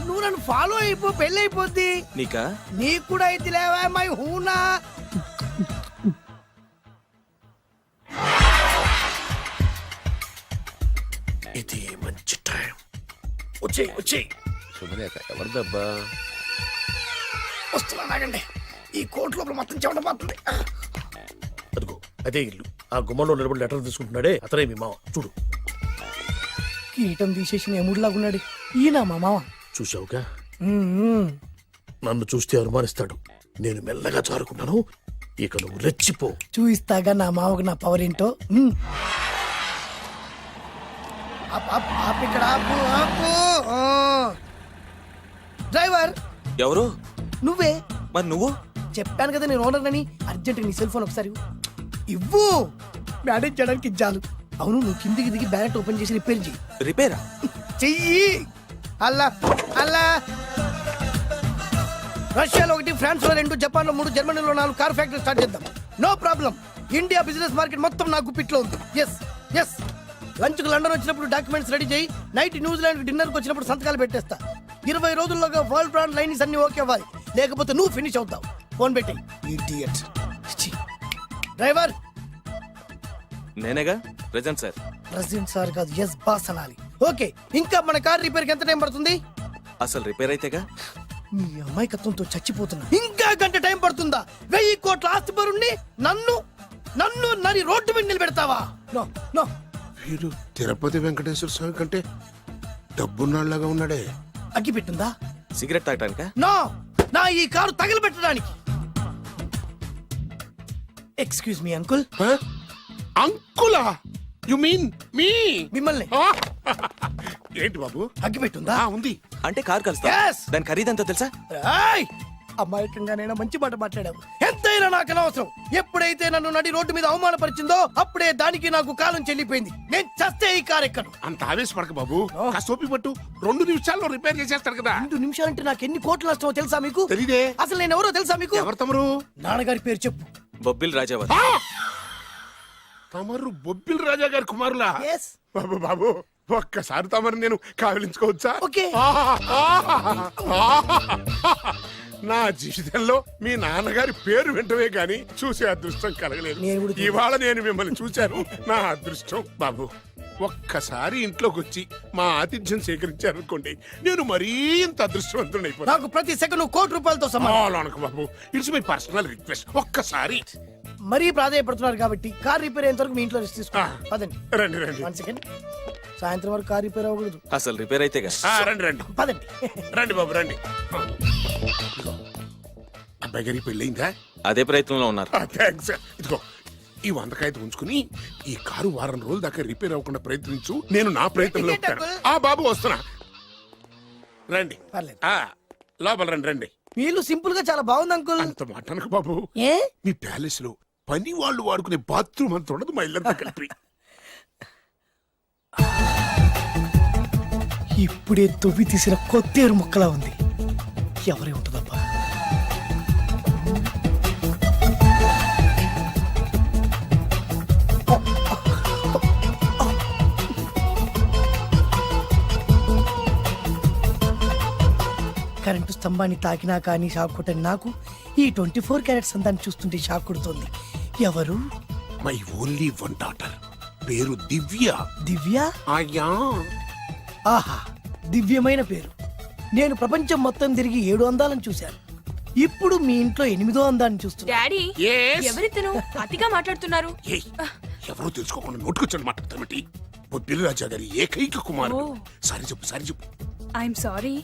నువ్వు నన్ను ఫాలో అయిపో, పెళ్లి అయిపోద్ది. నీకా? నీకు కూడా అయితే లేవా మై హూనా. ఇది మంచి టైం. వచ్చేయ్ వచ్చేయ్. శుభలేఖ ఎవరిదబ్బా? వస్తున్నా, నాగండి. ఈ కోట్ లోపల మొత్తం చెమట పోతుంది. అదిగో అదే ఇల్లు. ఆ గుమ్మంలో నిలబడి లెటర్ తీసుకుంటున్నాడే అతనే మీ మామ. చూడు, కీటం తీసేసి ఎముడిలాగున్నాడు. ఈయన మా మామ. చూసావుగా? నన్ను చూస్తే అనుమానిస్తాడు. నేను మెల్లగా జారుకున్నాను. ఇక నువ్వు రెచ్చిపో. చూయిస్తాగా నా మామకు నా పవర్ ఏంటో. ఇక్కడ ఆపు, ఆపు. డ్రైవర్ ఎవరు? నువ్వే. మరి నువ్వు? చెప్పాను కదా నేను ఓనర్ అని. అర్జెంట్ నీ సెల్ ఫోన్ ఒకసారి ఇవ్వు. మేనేజ్ చేయడానికి ఇచ్చాను. అవును, నువ్వు కిందికి దిగి బ్యాలెట్ ఓపెన్ చేసి రిపేర్ చెయ్యి. రిపేరా? చెయ్యి. అల్లా అల్లా. రష్యాలో 1, ఫ్రాన్స్ లో 2, జపాన్ లో 3, జర్మనీలో 4 కార్ ఫ్యాక్టరీ స్టార్ట్ చేద్దాం. No problem. India business market మొత్తం నా గుప్పిట్లో ఉంది. Yes yes. లంచ్ కు లండన్ వచ్చినప్పుడు డాక్యుమెంట్స్ రెడీ చేయి. నైట్ న్యూజిలాండ్ డిన్నర్ కు వచ్చినప్పుడు సంతకాలు పెట్టేస్తా. 20 రోజుల్లోగా వరల్డ్ బ్రాండ్ లైన్స్ అన్ని ఓకే అవ్వాలి, లేకపోతే నువ్వు ఫినిష్ అవుతావు. ఫోన్ పెట్టి. ఇడియట్. డ్రైవర్. నేనేగా ప్రెజెంట్ సార్. ప్రెసిడెంట్ సార్ కాదు, ఎస్ బాస్ అనాలి. ఓకే, ఇంకా మన కార్ రిపేర్ కి ఎంత టైం పడుతుంది? అసలు రిపేర్ అయితేగా. మీ అమాయకత్వంతో చచ్చిపోతున్నా. ఇంకా గంట టైం పడుతుందా? 1000 కోట్ల ఆస్తి పరుణ్ణి నన్ను నన్ను నరి రోడ్డు మీద నిలబెడతావా? No no. వీడు తిరుపతి వెంకటేశ్వర స్వామి కంటే డబ్బున్నాళ్లాగా ఉన్నాడే. అగ్గి పెట్టుందా? సిగరెట్ తాగటానికా? నో, నా ఈ కారు తగలబెట్టడానికి. Excuse me uncle. అంకులా? You mean me? మిమ్మల్ని. ఏంటి బాబు? అగ్గి పెట్టుందా? ఉంది. అంటే కార్ కలుస్తా. Yes. దాని ఖరీదంతా తెలుసా? ఏయ్! అమాయకంగానైనా మంచి మాట మాట్లాడావు. ఎంతైనా నాకు అనవసరం. ఎప్పుడైతే నన్ను నడి రోడ్డు మీద అవమానపరిచిందో అప్పుడే దానికి నాకు కాలం చెల్లిపోయింది. నేను చస్తే ఈ కారు ఎక్కను. అంత ఆవేశపడక బాబు. కాస్త ఓపిక పట్టు. 2 నిమిషాల్లో రిపేర్ చేసేస్తాడు కదా. 2 నిమిషాలంటే నాకు ఎన్ని కోట్లు నష్టమో తెలుసా మీకు? తెలీదే. అసలు నేను ఎవరో తెలుసా మీకు? ఎవరు తమరు? నాన్నగారి పేరు చెప్పు. బొబ్బిల్ రాజావారు. తమరు బొబ్బిల్ రాజా గారి కుమారులా? Yes. బాబు బాబు, ఒక్కసారి తమరు నేను కావలించుకోవచ్చా? ఓకే. నా జీవితంలో మీ నాన్నగారి పేరు వింటమే గాని చూసే అదృష్టం కలగలేదు. ఇవాళ నేను మిమ్మల్ని చూశాను, నా అదృష్టం. బాబు, ఒక్కసారి ఇంట్లోకి వచ్చి మా ఆతిథ్యం సేకరించారనుకోండి, నేను మరీ ఇంత అదృష్టవంతుడైపోతాను. నాకు ప్రతి సెకండ్ ₹1,00,00,000తో సమానం. బాబు, ఇట్స్ మై పర్సనల్ రిక్వెస్ట్. ఒక్కసారి. మరీ ప్రాధాయపడుతున్నారు కాబట్టి కార్ రిపేర్ అయ్యేంత వరకు మీ ఇంట్లో రెస్ట్ తీసుకో. పదండి. రండి రండి. 1 సెకండ్. సాయంత్రం వరకు కార్ రిపేర్ అవ్వకూడదు. అసలు రిపేర్ అయితేగా. రండి రండి. పదండి. రండి బాబు రండి. అబ్బాయి గారికి పెళ్ళయిందా? అదే ప్రయత్నంలో ఉన్నారు. థ్యాంక్స్. ఇదిగో ఈ 100 కాగితం ఉంచుకుని ఈ కారు వారం రోజుల దాకా రిపేర్ అవ్వకుండా ప్రయత్నించు. నేను నా ప్రయత్నంలో ఉంటాను. బాబు వస్తున్నా. రండి పర్లేదు. ఆ, లోపల రండి రండి. వీళ్ళు సింపుల్ గా చాలా బాగుంది అంకుల్. అంత మాట అనకు బాబు. ఏ మీ ప్యాలెస్ లో పని వాళ్ళు వాడుకునే బాత్రూమ్ అంత ఉండదు మా ఇల్లంతా కలిపి. ఇప్పుడే తొవ్వి తీసిన కొత్తేరు ముక్కలా ఉంది. ఎవరే ఉంటుందబ్బా? కరెంటు స్తంభాన్ని తాకినా కానీ షాక్ కొట్టని నాకు ఈ 24 క్యారెట్స్ అందాన్ని చూస్తుంటే షాక్ కొడుతోంది. ఎవరు? మై ఓన్లీ వన్ డాటర్, పేరు దివ్య. దివ్య? అయ్యా, ఆహా, దివ్యమైన పేరు. నేను ప్రపంచం మొత్తం తిరిగి 7 అందాలను చూశాను. ఇప్పుడు మీ ఇంట్లో 8వ అందాన్ని చూస్తున్నా. Daddy Yes? ఎవరితను అతిగా మాట్లాడుతున్నారు? ఏయ్, ఎవరో తెలుసుకోకుండా నోటుకొచ్చాను మాట్లాడతామటి. బొబ్బిలి రాజా గారి ఏకైక కుమారుడు. సారీ చెప్పు, సారీ చెప్పు. I'm sorry.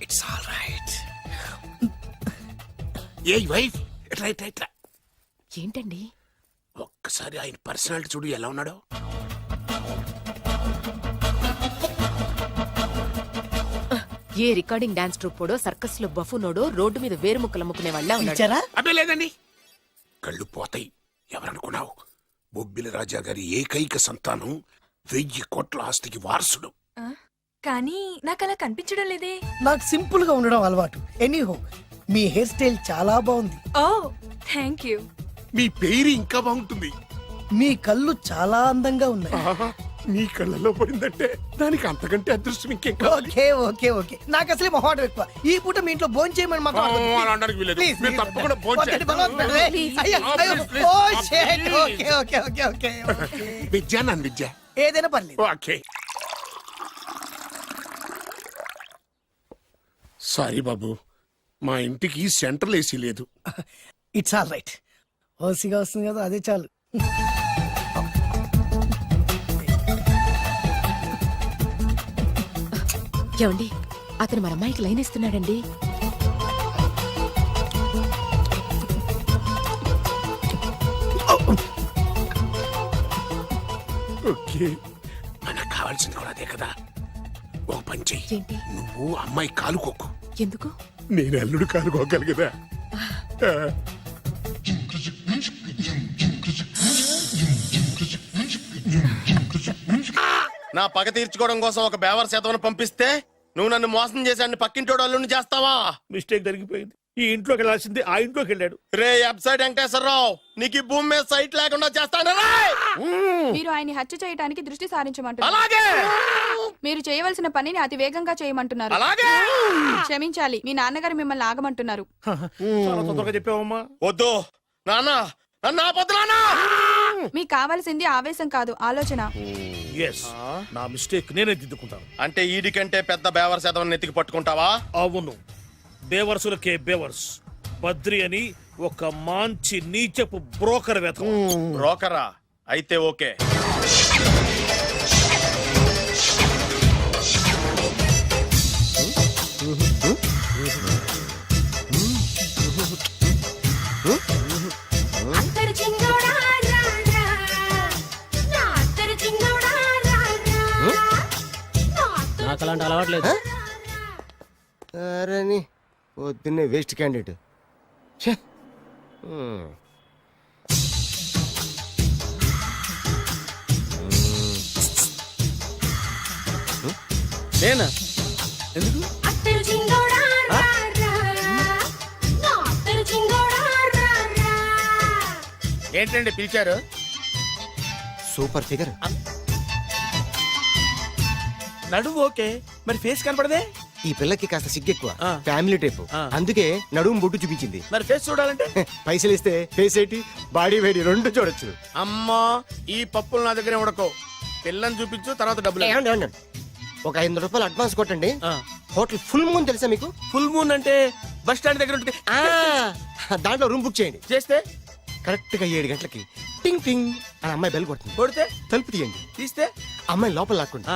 It's all right. A wife, ఎట్లా ఎట్లా ఎట్లా ఏంటండి? ఒక్కసారి ఆయన పర్సనాలిటీ చూడు ఎలా ఉన్నాడో. ఏ రికార్డింగ్ డాన్స్ ట్రూపోడో సర్కస్ లో బఫునోడో రోడ్డు మీద వేరు ముక్కలు అమ్ముకునే వాళ్ళ ఇచ్చారా? అబ్బే లేదండి, కళ్ళు పోతాయి. ఎవరనుకున్నావు? బొబ్బిలి రాజా గారి ఏకైక సంతానం, 1000 కోట్ల ఆస్తికి వారసుడు. కానీ నాకు అలా కనిపించడం లేదే. నాకు సింపుల్ గా ఉండడం అలవాటు. ఎనీహో, మీ హెయిర్ స్టైల్ చాలా బాగుంది. ఓ థ్యాంక్ యూ. మీ పేరు ఇంకా బాగుంటుంది. మీ కళ్ళు చాలా అందంగా ఉన్నాయి. ఆహా, మీ కళ్ళలో పడిందంటే దానికి అంతకంటే అదృష్టం ఇంకేం కావాలి? ఓకే ఓకే ఓకే, నాకు అసలే మొహాటం ఎక్కువ. ఈ పూట మీ ఇంట్లో భోజనం చేయమని మాకు ఆ, అలా అనడానికి వీల్లేదు. Please, మీరు please, తప్పకుండా భోజనం వద్దండి, చేయండి. బలవంతం పెట్టవే. అయ్యో, ఆ, అయ్యో, please, please. ఓ, ఆ, shit. please. Okay okay okay okay okay. Vidya నన్ను విద్య. ఏదైనా పర్లేదు. ఓకే. సారీ బాబు, మా ఇంటికి సెంట్రల్ ఏసీ లేదు. It's all right. ఓసిగా వస్తుంది కదా, అదే చాలు. ఏమండి, అతను మన అమ్మాయికి లైన్ ఇస్తున్నాడండి. ఓకే, మనకు కావాల్సింది కూడా అదే కదా. ఒక పని చెయ్యి, ఏంటి? నువ్వు అమ్మాయి కాలు కొక్కు, ఎందుకు? నేను అల్లుడు కాలు కొక్కాలి కదా. ఆ. నా పగ తీర్చుకోవడం కోసం ఒక బేవర్ శాతం పంపిస్తే నువ్వు నన్ను మోసం చేశాన్ని పక్కింటోడు అల్లుని చేస్తావా? మిస్టేక్ జరిగిపోయింది. ఈ ఇంట్లోకి వెళ్ళాల్సింది ఆ ఇంట్లోకి వెళ్ళాడు. రే వెబ్సైట్ వెంకటేశ్వరరావు, నీకు ఈ భూమి మీద సైట్ లేకుండా చేస్తాను. మీరు ఆయన్ని హత్య చేయడానికి దృష్టి సారించమంటున్నారు. అలాగే మీరు చేయవలసిన పనిని అతి వేగంగా చేయమంటున్నారు. అలాగే క్షమించాలి, మీ నాన్నగారు మిమ్మల్ని ఆగమంటున్నారు. చాలా తొందరగా చెప్పావమ్మా. వద్దు నాన్న, నన్ను ఆపొద్దు నాన్న. మీకు కావాల్సింది ఆవేశం కాదు, ఆలోచన. ఎస్, నా మిస్టేక్ నేనే దిద్దుకుంటాను. అంటే ఈడి కంటే పెద్ద బేవర్ శాతం నెత్తికి పట్టుకుంటావా? అవును, బేవర్సులకే బేవర్స్. బద్రి అని ఒక మంచి నీచపు బ్రోకర్ వేతం. బ్రోకరా? అయితే ఓకే. నాకు అలాంటి అలవాట్లేదు. అరే పొద్దున్నే వేస్ట్ క్యాండిడేట్. నేనా? ఎందుకు? ఏంటండి పిలిచారు? Super figure. నడువు ఓకే, మరి ఫేస్ కనపడదే. ఈ పిల్లకి కాస్త సిగ్గెక్కువ, ఫ్యామిలీ టైప్. అందుకే నడుము బొట్టు చూపించింది. మరి ఫేస్ చూడాలంటే పైసలు ఇస్తే ఫేస్ ఏంటి, బాడీ వేడి రెండు చూడొచ్చు. అమ్మా, ఈ పప్పులు నా దగ్గరే ఉడకో. పిల్లని చూపించు, తర్వాత డబ్బులు. ఏమండి, ఏమండి? ఒక 500 రూపాయలు అడ్వాన్స్ కొట్టండి. హోటల్ ఫుల్ మూన్ తెలుసా మీకు? ఫుల్ మూన్ అంటే బస్ స్టాండ్ దగ్గర ఉంటుంది. దాంట్లో రూమ్ బుక్ చేయండి. చేస్తే కరెక్ట్ గా 7 గంటలకి టింగ్ టింగ్ అని అమ్మాయి బెల్ కొడుతుంది. కొడితే తలుపు తీయండి. తీస్తే అమ్మాయి లోపల లాక్కుండి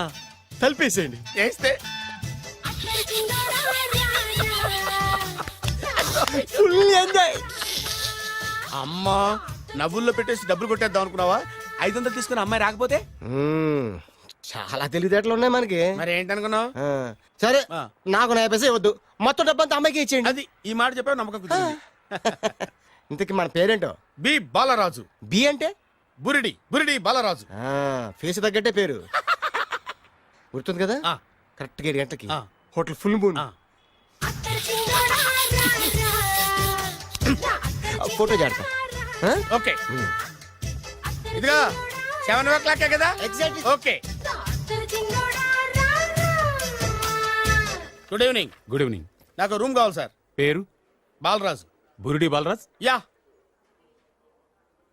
తలుపేసేయండి. చేస్తే ఫుల్ ఎంజాయ్. అమ్మా, నవ్వుల్లో పెట్టేసి డబ్బులు కొట్టేద్దాం అనుకున్నావా? 500 తీసుకుని అమ్మాయి రాకపోతే చాలా తెలివితేటలు ఉన్నాయి మనకి. మరి ఏంటనుకున్నావు? ఆ, సరే ఆ. నాకు 50 పైసలు వద్దు, మొత్తం డబ్బంతా అమ్మాయికి ఇచ్చేయండి. అది ఈ మాట చెప్పావు నమ్మకం కుదిరింది. ఇంతకి మన పేరేంటో? బి బాలరాజు. బి అంటే బురిడి బురిడి బాలరాజు. ఫేస్ తగ్గట్టే పేరు. గుర్తుంది కదా? ఆ. కరెక్ట్ గా 7 గంటలకి ఆ. Hotel full moon. ఆ. ఫోటో చేడతా. ఓకే ఇదిగా 7 o'clock కదా? Exactly. Okay. Good evening. Good evening. నాకు రూమ్ కావాలి సార్. పేరు? Balaraju. Burudi Balaraj. Yeah.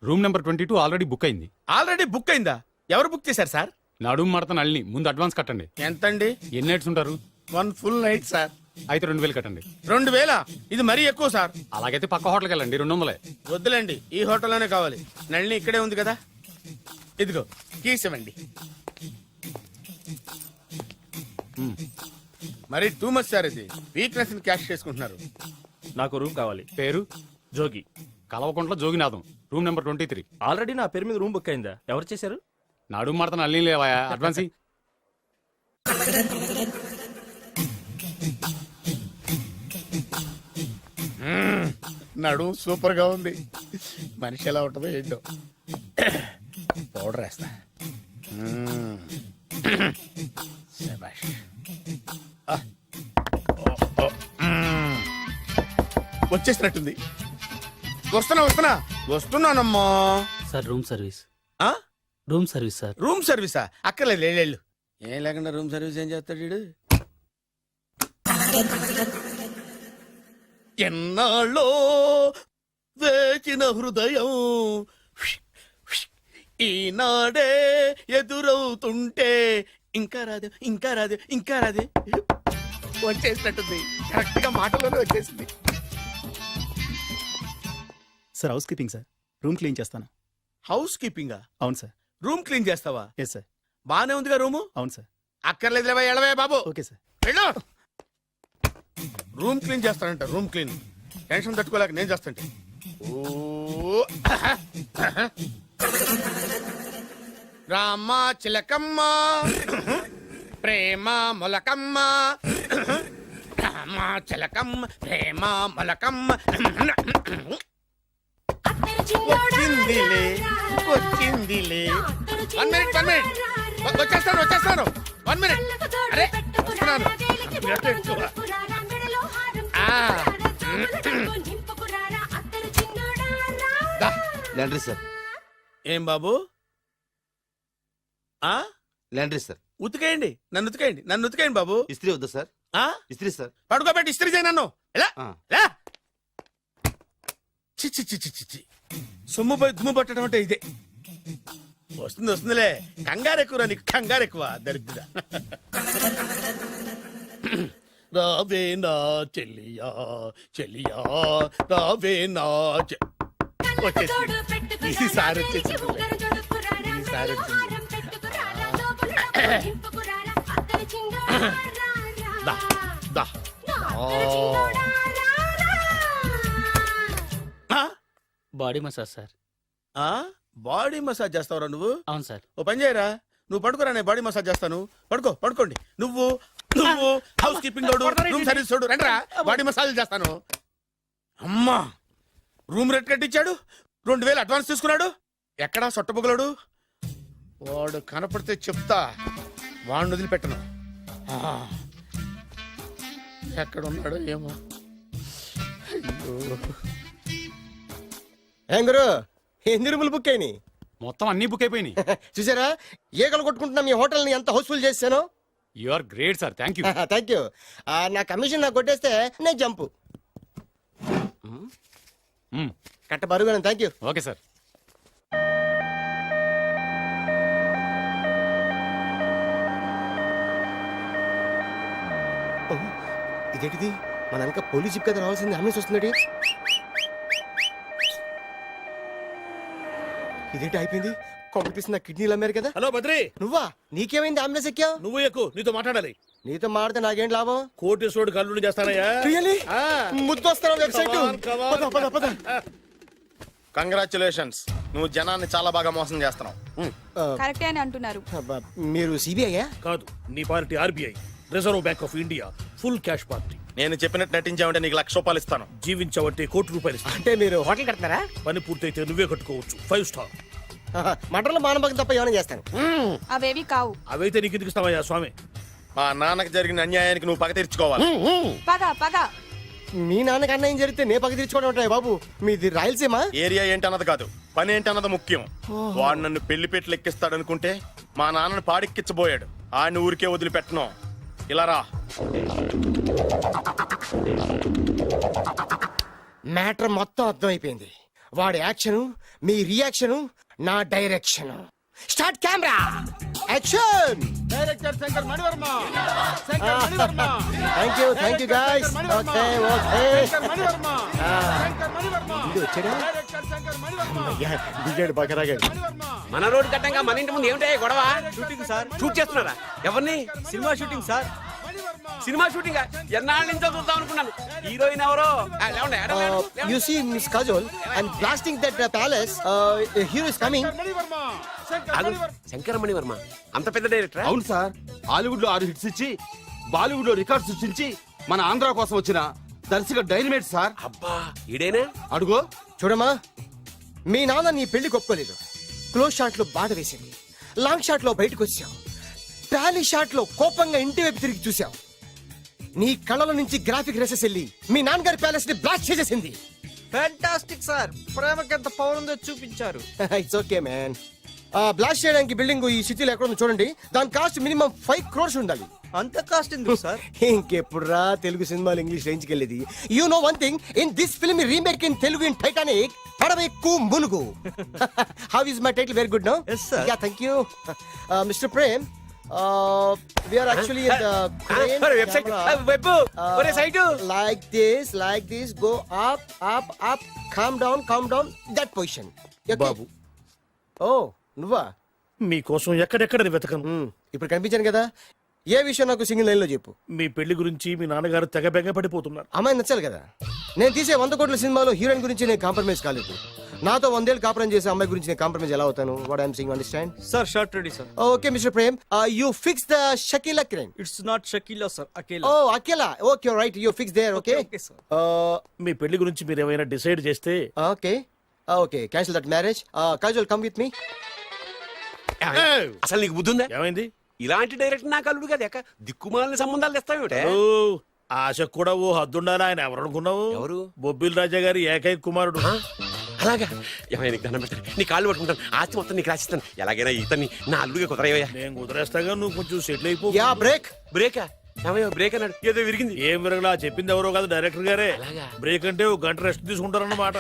Room number 22 already book అయింది. ఆల్రెడీ బుక్ అయిందా? ఎవరు బుక్ చేశారు సార్? నడుము మడత నల్ని ముందు అడ్వాన్స్ కట్టండి. ఎంతండి? ఎన్ని నైట్స్ ఉంటారు? 1 full night సార్. అయితే 2000 కట్టండి. 2000? ఇది మరీ ఎక్కువ సార్. అలాగైతే పక్క హోటల్కి వెళ్ళండి, 200. వద్దులేండి, ఈ హోటల్లోనే కావాలి. నళిని ఇక్కడే ఉంది కదా, ఇదిగో కీస్ ఇవ్వండి. మరి టూ మచ్ సార్, ఇది వీక్నెస్ ని క్యాష్ చేసుకుంటున్నారు. నాకు రూమ్ కావాలి. పేరు? Jogi. Kalavakuntla Joginatham. Room number 23. Already నా పేరు మీద రూమ్ బుక్ అయిందా? ఎవరు చేశారు? నడుము మడత నల్ని లేవా? అడ్వాన్స్ ఇయ్యి. నడు సూపర్ గా ఉంది. మనిషి ఎలా ఉంటుందో ఏంటో. పౌడర్ వేస్తా. శభాష్. వచ్చేసినట్టుంది. వస్తున్నానమ్మా. Sir room service. ఆ? Room service sir. రూమ్ సర్వీసా? అక్కర్లేదు, లేళ్ళు. ఏం లేకుండా రూమ్ సర్వీస్ ఏం చేస్తాడు వీడు? ఎన్నాళ్ళో వేచిన హృదయం ఈనాడే ఎదురవుతుంటే ఇంకా రాదే, ఇంకా రాదే, ఇంకా రాదే. వచ్చేసినట్టుంది. కరెక్ట్ గా మాటలోనే వచ్చేసింది. Sir housekeeping sir. Room clean చేస్తాను. హౌస్ కీపింగా? అవును సార్. రూమ్ క్లీన్ చేస్తావా? Yes sir. బానే ఉందిగా రూము? అవును సార్. అక్కర్లేదు, లేవా ఎడవే బాబు. Okay sir. వెళ్ళు. రూమ్ క్లీన్ చేస్తానంట. రూమ్ క్లీన్ టెన్షన్ తట్టుకోలేక నేను చేస్తాంటే. ఓ రామ చిలకమ్మ ప్రేమ మొలకమ్మ, రామ చిలకమ్మ ప్రేమ మొలకమ్మ. వచ్చిందిలే వచ్చిందిలే. 1 minute. వచ్చేస్తాను. 1 minute. అరే వస్తున్నాను. Laundry sir. ఏం బాబు? Laundry sir. ఉతికేయండి, నన్ను ఉతికేయండి బాబు. ఇస్త్రీ వద్దా సార్? ఇస్త్రీ సార్. పడుకోబెట్టి ఇస్త్రీ చేయి నన్ను. ఎలా ఎలా? చి సొమ్ము పోయి దుమ్ము పట్టడం అంటే ఇదే. వస్తుందిలే. కంగారు ఎక్కువ, నీకు కంగారు ఎక్కువ. దరిద్ర. రావే నా చెల్లియా చెల్లియా, రావే నా వచ్చేసింది. ఈసారి వచ్చేసింది. దా. Body massage sir. Body massage చేస్తావురా నువ్వు? అవును సార్. ఓ పని చేయరా, నువ్వు పడుకోరా, నేను బాడీ మసాజ్ చేస్తాను. పడుకోండి. నువ్వు హౌస్ కీపింగ్ రూమ్ సర్వీస్ చూడు, రండిరా బాడీ మసాజ్ చేస్తాను. అమ్మా, రూమ్ రేట్ కట్టించాడు, 2000 అడ్వాన్స్ తీసుకున్నాడు. ఎక్కడా సొట్టబుగలాడు? వాడు కనపడితే చెప్తా, వాడిని వదిలిపెట్టను. ఎక్కడున్నాడో ఏమో. ఏం గురు, ఎన్ని రూములు బుక్ అయినాయి? మొత్తం అన్ని బుక్ అయిపోయినాయి. చూసారా, ఏగలు కొట్టుకుంటున్నా మీ హోటల్ ని ఎంత హౌస్ఫుల్ చేశాను. You are great sir. Thank you. Thank you. నా కమిషన్ నాకు కొట్టేస్తే నేను జంపు కట్ట బరుగాను. Thank you. Okay sir. ఇదేంటిది, మన వెనక పోలీస్ జిప్ కదా రావాల్సింది, అంబులెన్స్ వస్తుంది. ఇదేంటి అయిపోయింది? కొంపతీసి నా కిడ్నీలు అమ్మారు కదా. హలో బద్రి, నువ్వా? నీకేమైంది? అంబులెన్స్ ఎక్కావు? నువ్వు ఎక్కువ, నీతో మాట్లాడాలి. నీతో మాడితే నాకేం లాభం? కోటేశ్వరుడు కల్లుడు చేస్తానయ్యా. ముద్దు వస్తాను వెబ్సైట్. కంగ్రాచులేషన్స్. నువ్వు జనాన్ని చాలా బాగా మోసం చేస్తున్నావు. కరెక్టే అని అంటున్నారు. మీరు సిబిఐయా? కాదు, నీ party RBI, reserve bank of India, full cash party. నేను చెప్పినట్టు నటించావంటే నీకు ₹1,00,000 ఇస్తాను. జీవించవంటే ₹1,00,00,000 ఇస్తాను. అంటే మీరు హోటల్ కడతారా? పని పూర్తయితే నువ్వే కట్టుకోవచ్చు 5 స్టార్. మటన్లో మానభంగం తప్ప ఏమైనా చేస్తాను. అవేవి కావు. అవైతే నీకు ఎందుకు ఇస్తావయ్యా స్వామి? మా నాన్నకి జరిగిన అన్యాయానికి నువ్వు పగ తీర్చుకోవాలి. పగ పగ. మీ నాన్నకి అన్యాయం జరిగితే నే పక్క తీర్చుకోవడం ఉంటాయి బాబు. మీది రాయలసీమ. ఏరియా ఏంటన్నది కాదు, పని ఏంటన్నది ముఖ్యం. వాడు నన్ను పెళ్లి పెట్లు ఎక్కిస్తాడనుకుంటే మా నాన్నని పాడెక్కించబోయాడు. ఆయన ఊరికే వదిలిపెట్టను. ఇలా రా. మ్యాటర్ మొత్తం అర్థమైపోయింది. వాడి యాక్షన్, మీ రియాక్షన్, నా direction. Start camera, action. Director Shankar Mani Varma. Thank you guys. Okay okay. ఇది వచ్చాడా? అయ్యా, దిగాడు బకరాగాడు. మన రోడ్డు కట్టంగా మన ఇంటి ముందు ఏమిటాయి గొడవ? Shooting sir. షూట్ చేస్తున్నారా? ఎవరిని? Cinema shooting sir. Cinema shooting ఎన్నాళ్ళ నుంచో చూద్దాం అనుకున్నాను. హీరోయిన్ ఎవరో? లేవండి, ఎక్కడ లేరు? You see Miss Kajol, I'm blasting that palace. A hero is coming. ఆగు, శంకరమణి వర్మ అంత పెద్ద డైరెక్టర్? అవును సార్, హాలీవుడ్ లో 6 హిట్స్ ఇచ్చి బాలీవుడ్ లో రికార్డ్ సృష్టించి మన ఆంధ్ర కోసం వచ్చిన దర్శక డైనమేట్ సార్. అబ్బా, ఈడేనా? అడుగో. చూడమ్మా, మీ నాన్న నీ పెళ్లి ఒప్పుకోలేదు. క్లోజ్ షాట్ లో బాధ వేసింది, లాంగ్ షాట్ లో బయటకు వచ్చావు, టాలీ షాట్ లో కోపంగా ఇంటి వైపు తిరిగి చూసావు. నీ కళ్ళలో నుంచి గ్రాఫిక్ రెసెస్ వెళ్ళి మీ నాన్నగారి ప్యాలెస్ ని బ్లాస్ట్ చేసేసింది. Fantastic sir. ప్రేమకి ఎంత పవర్ ఉందో చూపించారు. It's okay man. బ్లాస్ట్ చేయడానికి బిల్డింగ్ ఈ సిటీలో ఎక్కడ ఉందో చూడండి. దాని కాస్ట్ మినిమం 5 crores ఉండాలి. అంత కాస్ట్ ఎందుకు సార్? ఇంకెప్పుడురా తెలుగు సినిమాలు ఇంగ్లీష్ రేంజ్కి వెళ్ళేది. You know one thing, in this film remake in Telugu in Titanic, పడవెక్కు మునుగు. How is my title? Very good no? Yes, sir. Yeah, thank you. Mister Prem, we are actually in the crane website camera. Web ఒరే site Like this, go up, calm down, that position. Okay? బాబు, Oh, నువ్వా? మీకోసం ఎక్కడెక్కడ వెతకను. ఇప్పుడు కనిపించాను కదా. ఏ విషయం నాకు single line లో చెప్పు. మీ పెళ్లి గురించి మీ నాన్నగారు తెగ బెగ పడిపోతున్నారు. అమ్మాయి నచ్చాలి కదా. నేను తీసే 100 కోట్ల సినిమాలో హీరోయిన్ గురించి నేను కాంప్రమైజ్ కాలేదు. నాతో 100 ఏళ్ళు కాపురం చేసే అమ్మాయి గురించి నేను కాంప్రమైజ్ ఎలా అవుతాను? What I'm saying, understand? Sir shot ready sir. Okay mister Prem, you fix the Shakeela crane. It's not Shakeela sir, Akela. Oh Akela. Okay right, you fix there. Okay Okay, sir. మీ పెళ్లి గురించి మీరు ఏమైనా డిసైడ్ చేస్తే okay cancel that marriage. Kajal come with me. అసలు నీకు బుద్ధి ఉందా? ఏమైంది? ఇలాంటి డైరెక్టర్ నాకు అల్లుడు కదా, దిక్కుమాలని సంబంధాలు తెస్తావేమిటే? ఓ, ఆశ కూడా ఓ హద్దుండాలి. ఆయన ఎవరు అనుకున్నావు? ఎవరు? బొబ్బిల్ రాజా గారి ఏకైక కుమారుడు. అలాగా? ఏమైనా నీకు దండం పెడతాను, నీ కాళ్ళు పట్టుకుంటాను, ఆస్తి మొత్తం నీకు రాసిస్తాను. ఎలాగైనా ఇతన్ని నా అల్లుడిగా కుదరయ్యా. నేను కుదిరేస్తాగా, నువ్వు కొంచెం సెటిల్ అయిపో. Yeah break. బ్రేకా? ఏమయ్యో బ్రేక్ అన్నాడు, ఏదో విరిగింది. ఏం విరగలా? చెప్పింది ఎవరో కాదు, డైరెక్టర్ గారే. అలాగా? బ్రేక్ అంటే ఒక గంట రెస్ట్ తీసుకుంటారన్నమాట.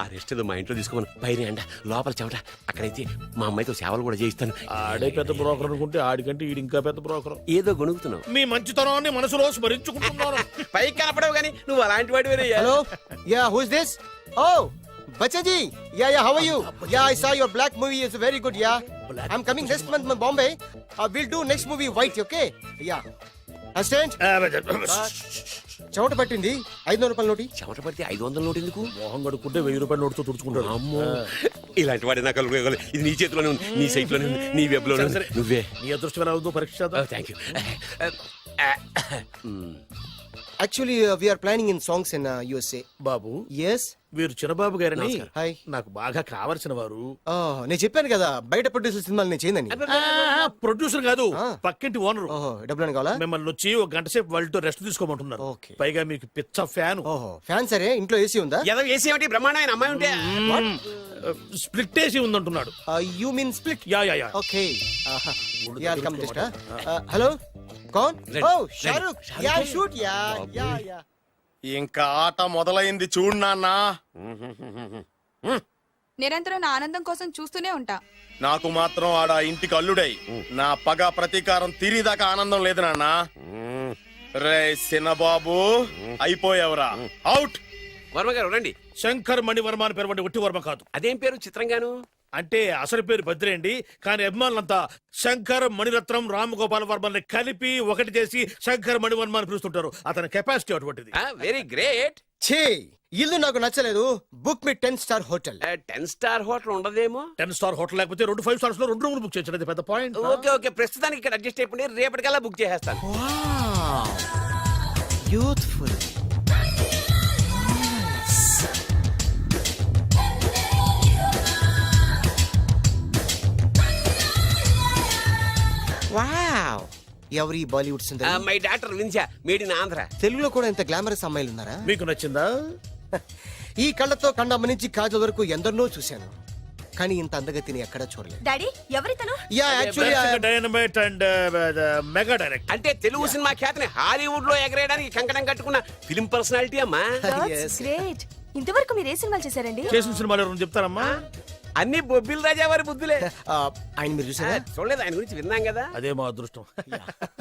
ఆ రెస్ట్ ఏదో మా ఇంట్లో తీసుకోమను. పైన ఎండ, లోపల చెమట. అక్కడైతే మా అమ్మాయితో సేవలు కూడా చేయిస్తాను. ఆడే పెద్ద బ్రోకర్ అనుకుంటే ఆడికంటే ఈడు ఇంకా పెద్ద బ్రోకర్. ఏదో గొణుగుతున్నావు. మీ మంచితనాన్ని మనసులో స్మరించుకుంటున్నాను. పైకి కనపడవు కానీ నువ్వు అలాంటి వాడి వేరే. Hello, yeah who is this? Oh బచ్చజీ, yeah how are you? Yeah I saw your black movie is very good. Yeah I am coming next month Bombay. Will do next movie white. Okay yeah assistant. చెమట పట్టింది. 500 రూపాయల నోటి. చెమట పడితే 500 note ఎందుకు? మొహం కడుక్కుంటే 1000 రూపాయల నోటుతో తుడుచుకుంటాడు. అమ్మో, ఇలాంటి వాడి నాకు అల్లుడు. ఇది నీ చేతిలోనే ఉంది, నీ సైట్ లోనే ఉంది, నీ వెబ్ లోనే ఉంది. నువ్వే. నీ అదృష్టం ఎలా ఉందో పరీక్ష చేద్దాం. Thank you. Actually we are planning in songs in USA. Babu, yes. వీరు చిన్నబాబు గారని హాయ్. నాకు బాగా కావలసిన వారు. నేను చెప్పాను కదా బయట ప్రొడ్యూసర్ సినిమాలు నేను చేయదని. ప్రొడ్యూసర్ కాదు, పక్కింటి ఓనరు. ఓహో, డబ్బులు కావాలా? మిమ్మల్ని వచ్చి ఒక గంట సేపు వాళ్ళతో రెస్ట్ తీసుకోమంటున్నారు. Okay. పైగా మీకు పిచ్చ ఫ్యాన్. ఓహో, ఫ్యాన్ సరే. ఇంట్లో ఏసీ ఉందా? ఏదో ఏసీ ఏమిటి, బ్రహ్మాండమైన అమ్మాయి ఉంటే. స్ప్లిట్ ఏసీ ఉందంటున్నాడు. You mean split? Yeah yeah yeah. Okay yeah come just. Hello, కౌన్? Oh Shahrukh. Yeah shoot. Yeah yeah yeah. ఇంకా ఆట మొదలైంది చూడు నాన్న. నిరంతరం నా ఆనందం కోసం చూస్తూనే ఉంటా. నాకు మాత్రం ఆడ ఇంటికి అల్లుడై నా పగ ప్రతీకారం తీరిదాకా ఆనందం లేదు నాన్న. రే సినబాబు, అయిపోయావురా, అవుట్. వర్మ గారు రండి. శంకర్ మణివర్మ అని పేరు వంటి ఒట్టి వర్మ కాదు. అదేం పేరు చిత్రంగాను? అంటే అసలు పేరు భద్రేండి, కానీ అభిమానులంతా శంకర్ మణిరత్నం రామగోపాల్ వర్మని కలిపి ఒకటి చేసి శంకర్ మణివర్మ అని పిలుస్తుంటారు. అతని కెపాసిటీ అటువంటిది. Very great. ఛీ ఇల్లు నాకు నచ్చలేదు. బుక్ మీ 10 స్టార్ హోటల్. 10 స్టార్ హోటల్ ఉండదేమో. 10 స్టార్ హోటల్ లేకపోతే 2 5 స్టార్స్ లో 2 రూములు బుక్ చేయొచ్చు. అది పెద్ద పాయింట్. ఓకే ఓకే, ప్రస్తుతానికి ఇక్కడ అడ్జస్ట్ అయిపోయి రేపటికల్లా బుక్ చేసేస్తాను. యూత్ఫుల్. వావ్, ఎవరి బాలీవుడ్ సుందరి? మై డాక్టర్ విన్సా, మేడ్ ఇన్ ఆంధ్ర. తెలుగులో కూడా ఇంత గ్లామరస్ అమ్మాయిలు ఉన్నారా? మీకు నచ్చిందా? ఈ కళ్ళతో కండమ్మ నుంచి కాజల్ వరకు ఎందరినో చూశాను, కానీ ఇంత అందగతిని ఎక్కడా చూడలేదు. డాడీ ఎవరితను? Yeah actually dynamite and mega direct. అంటే తెలుగు సినిమా ఖ్యాతిని హాలీవుడ్ లో ఎగరేయడానికి కంకణం కట్టుకున్న ఫిలిం పర్సనాలిటీ అమ్మా. గ్రేట్. ఇంతవరకు మీరు ఏ సినిమాలు చేశారండి? చేసిన సినిమాలు ఎవరు చెప్తారమ్మా? అన్ని బొబ్బిల్ రాజా వారి బుద్ధులే. ఆయన మీరు చూసారా? చూడలేదు, ఆయన గురించి విన్నాం కదా. అదే మా అదృష్టం.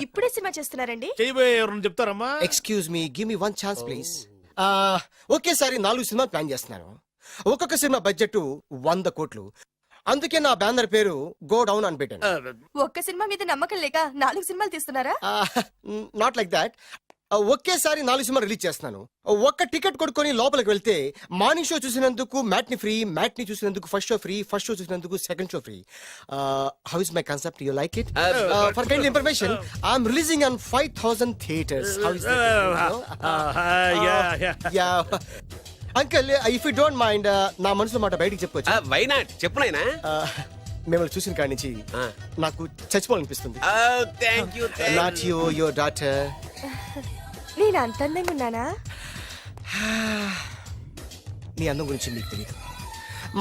ఇప్పుడే సినిమా చేస్తున్నారండి? చేయబోయే ఎవరు చెప్తారమ్మా? Excuse me, give me 1 chance please. ఒకేసారి 4 సినిమాలు ప్లాన్ చేస్తున్నాను. ఒక్కొక్క సినిమా బడ్జెట్ 100 కోట్లు. అందుకే నా బ్యానర్ పేరు గో డౌన్ అని పెట్టాను. ఒక్క సినిమా మీద నమ్మకం లేక 4 సినిమాలు తీస్తున్నారా? Not like that. ఒకేసారి 4 సినిమా రిలీజ్ చేస్తున్నాను. ఒక్క టికెట్ కొనుక్కొని లోపలికి వెళ్తే మార్నింగ్ షో చూసినందుకు మ్యాట్ని ఫ్రీ, మ్యాట్ని చూసినందుకు first show free, first show చూసినందుకు second show free. How is my concept? You like it? For kind information, I'm releasing on 5000 theatres. How is uncle, if you don't mind, నా మనసులో మాట బయటికి చెప్పొచ్చు? Why not, చెప్పు నాయనా. మిమ్మల్ని చూసిన కాడి నుంచి నాకు చచ్చిపోవాలనిపిస్తుంది. Thank you. Not you, your daughter. నేను అంత అందంగా ఉన్నానా? నీ అందం గురించి మీకు తెలియదు.